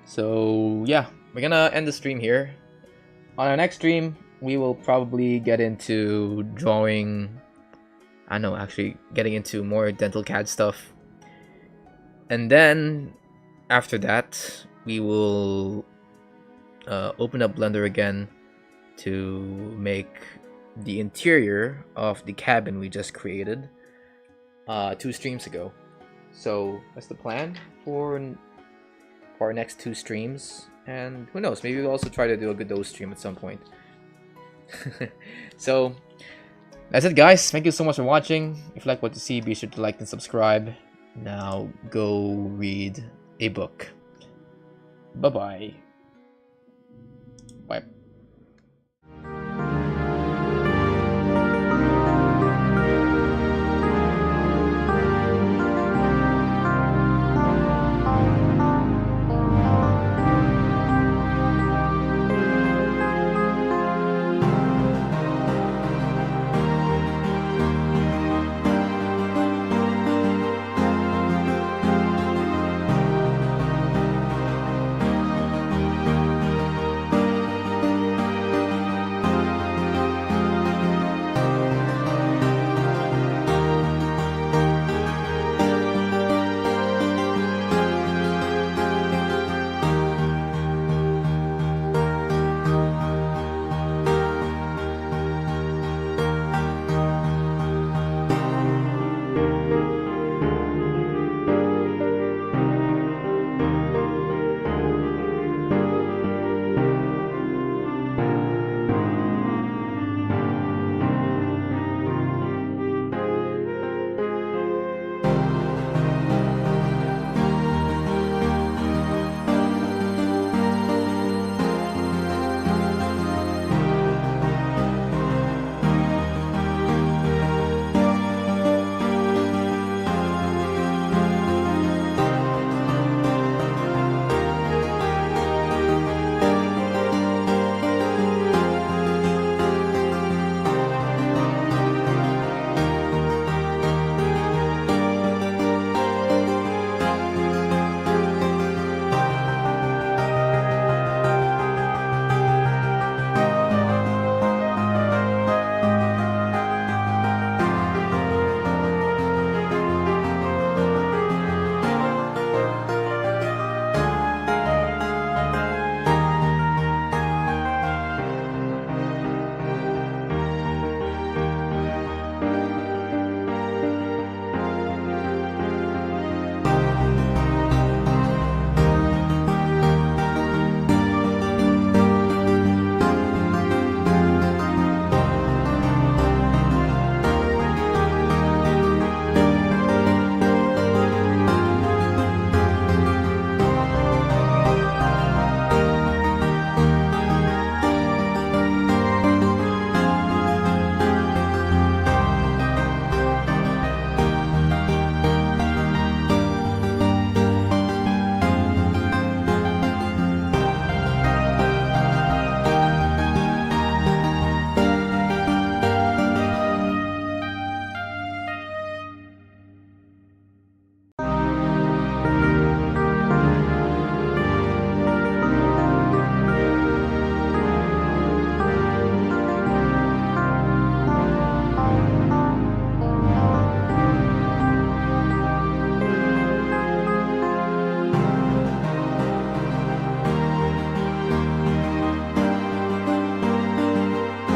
So yeah, we're gonna end the stream here. On our next stream, we will probably get into drawing. I know, actually, getting into more dental CAD stuff. And then after that, we will open up Blender again to make the interior of the cabin we just created 2 streams ago. So that's the plan for our next 2 streams. And who knows, maybe we'll also try to do a Godot stream at some point. So that's it, guys. Thank you so much for watching. If you like what you see, be sure to like and subscribe. Now go read a book. Bye-bye.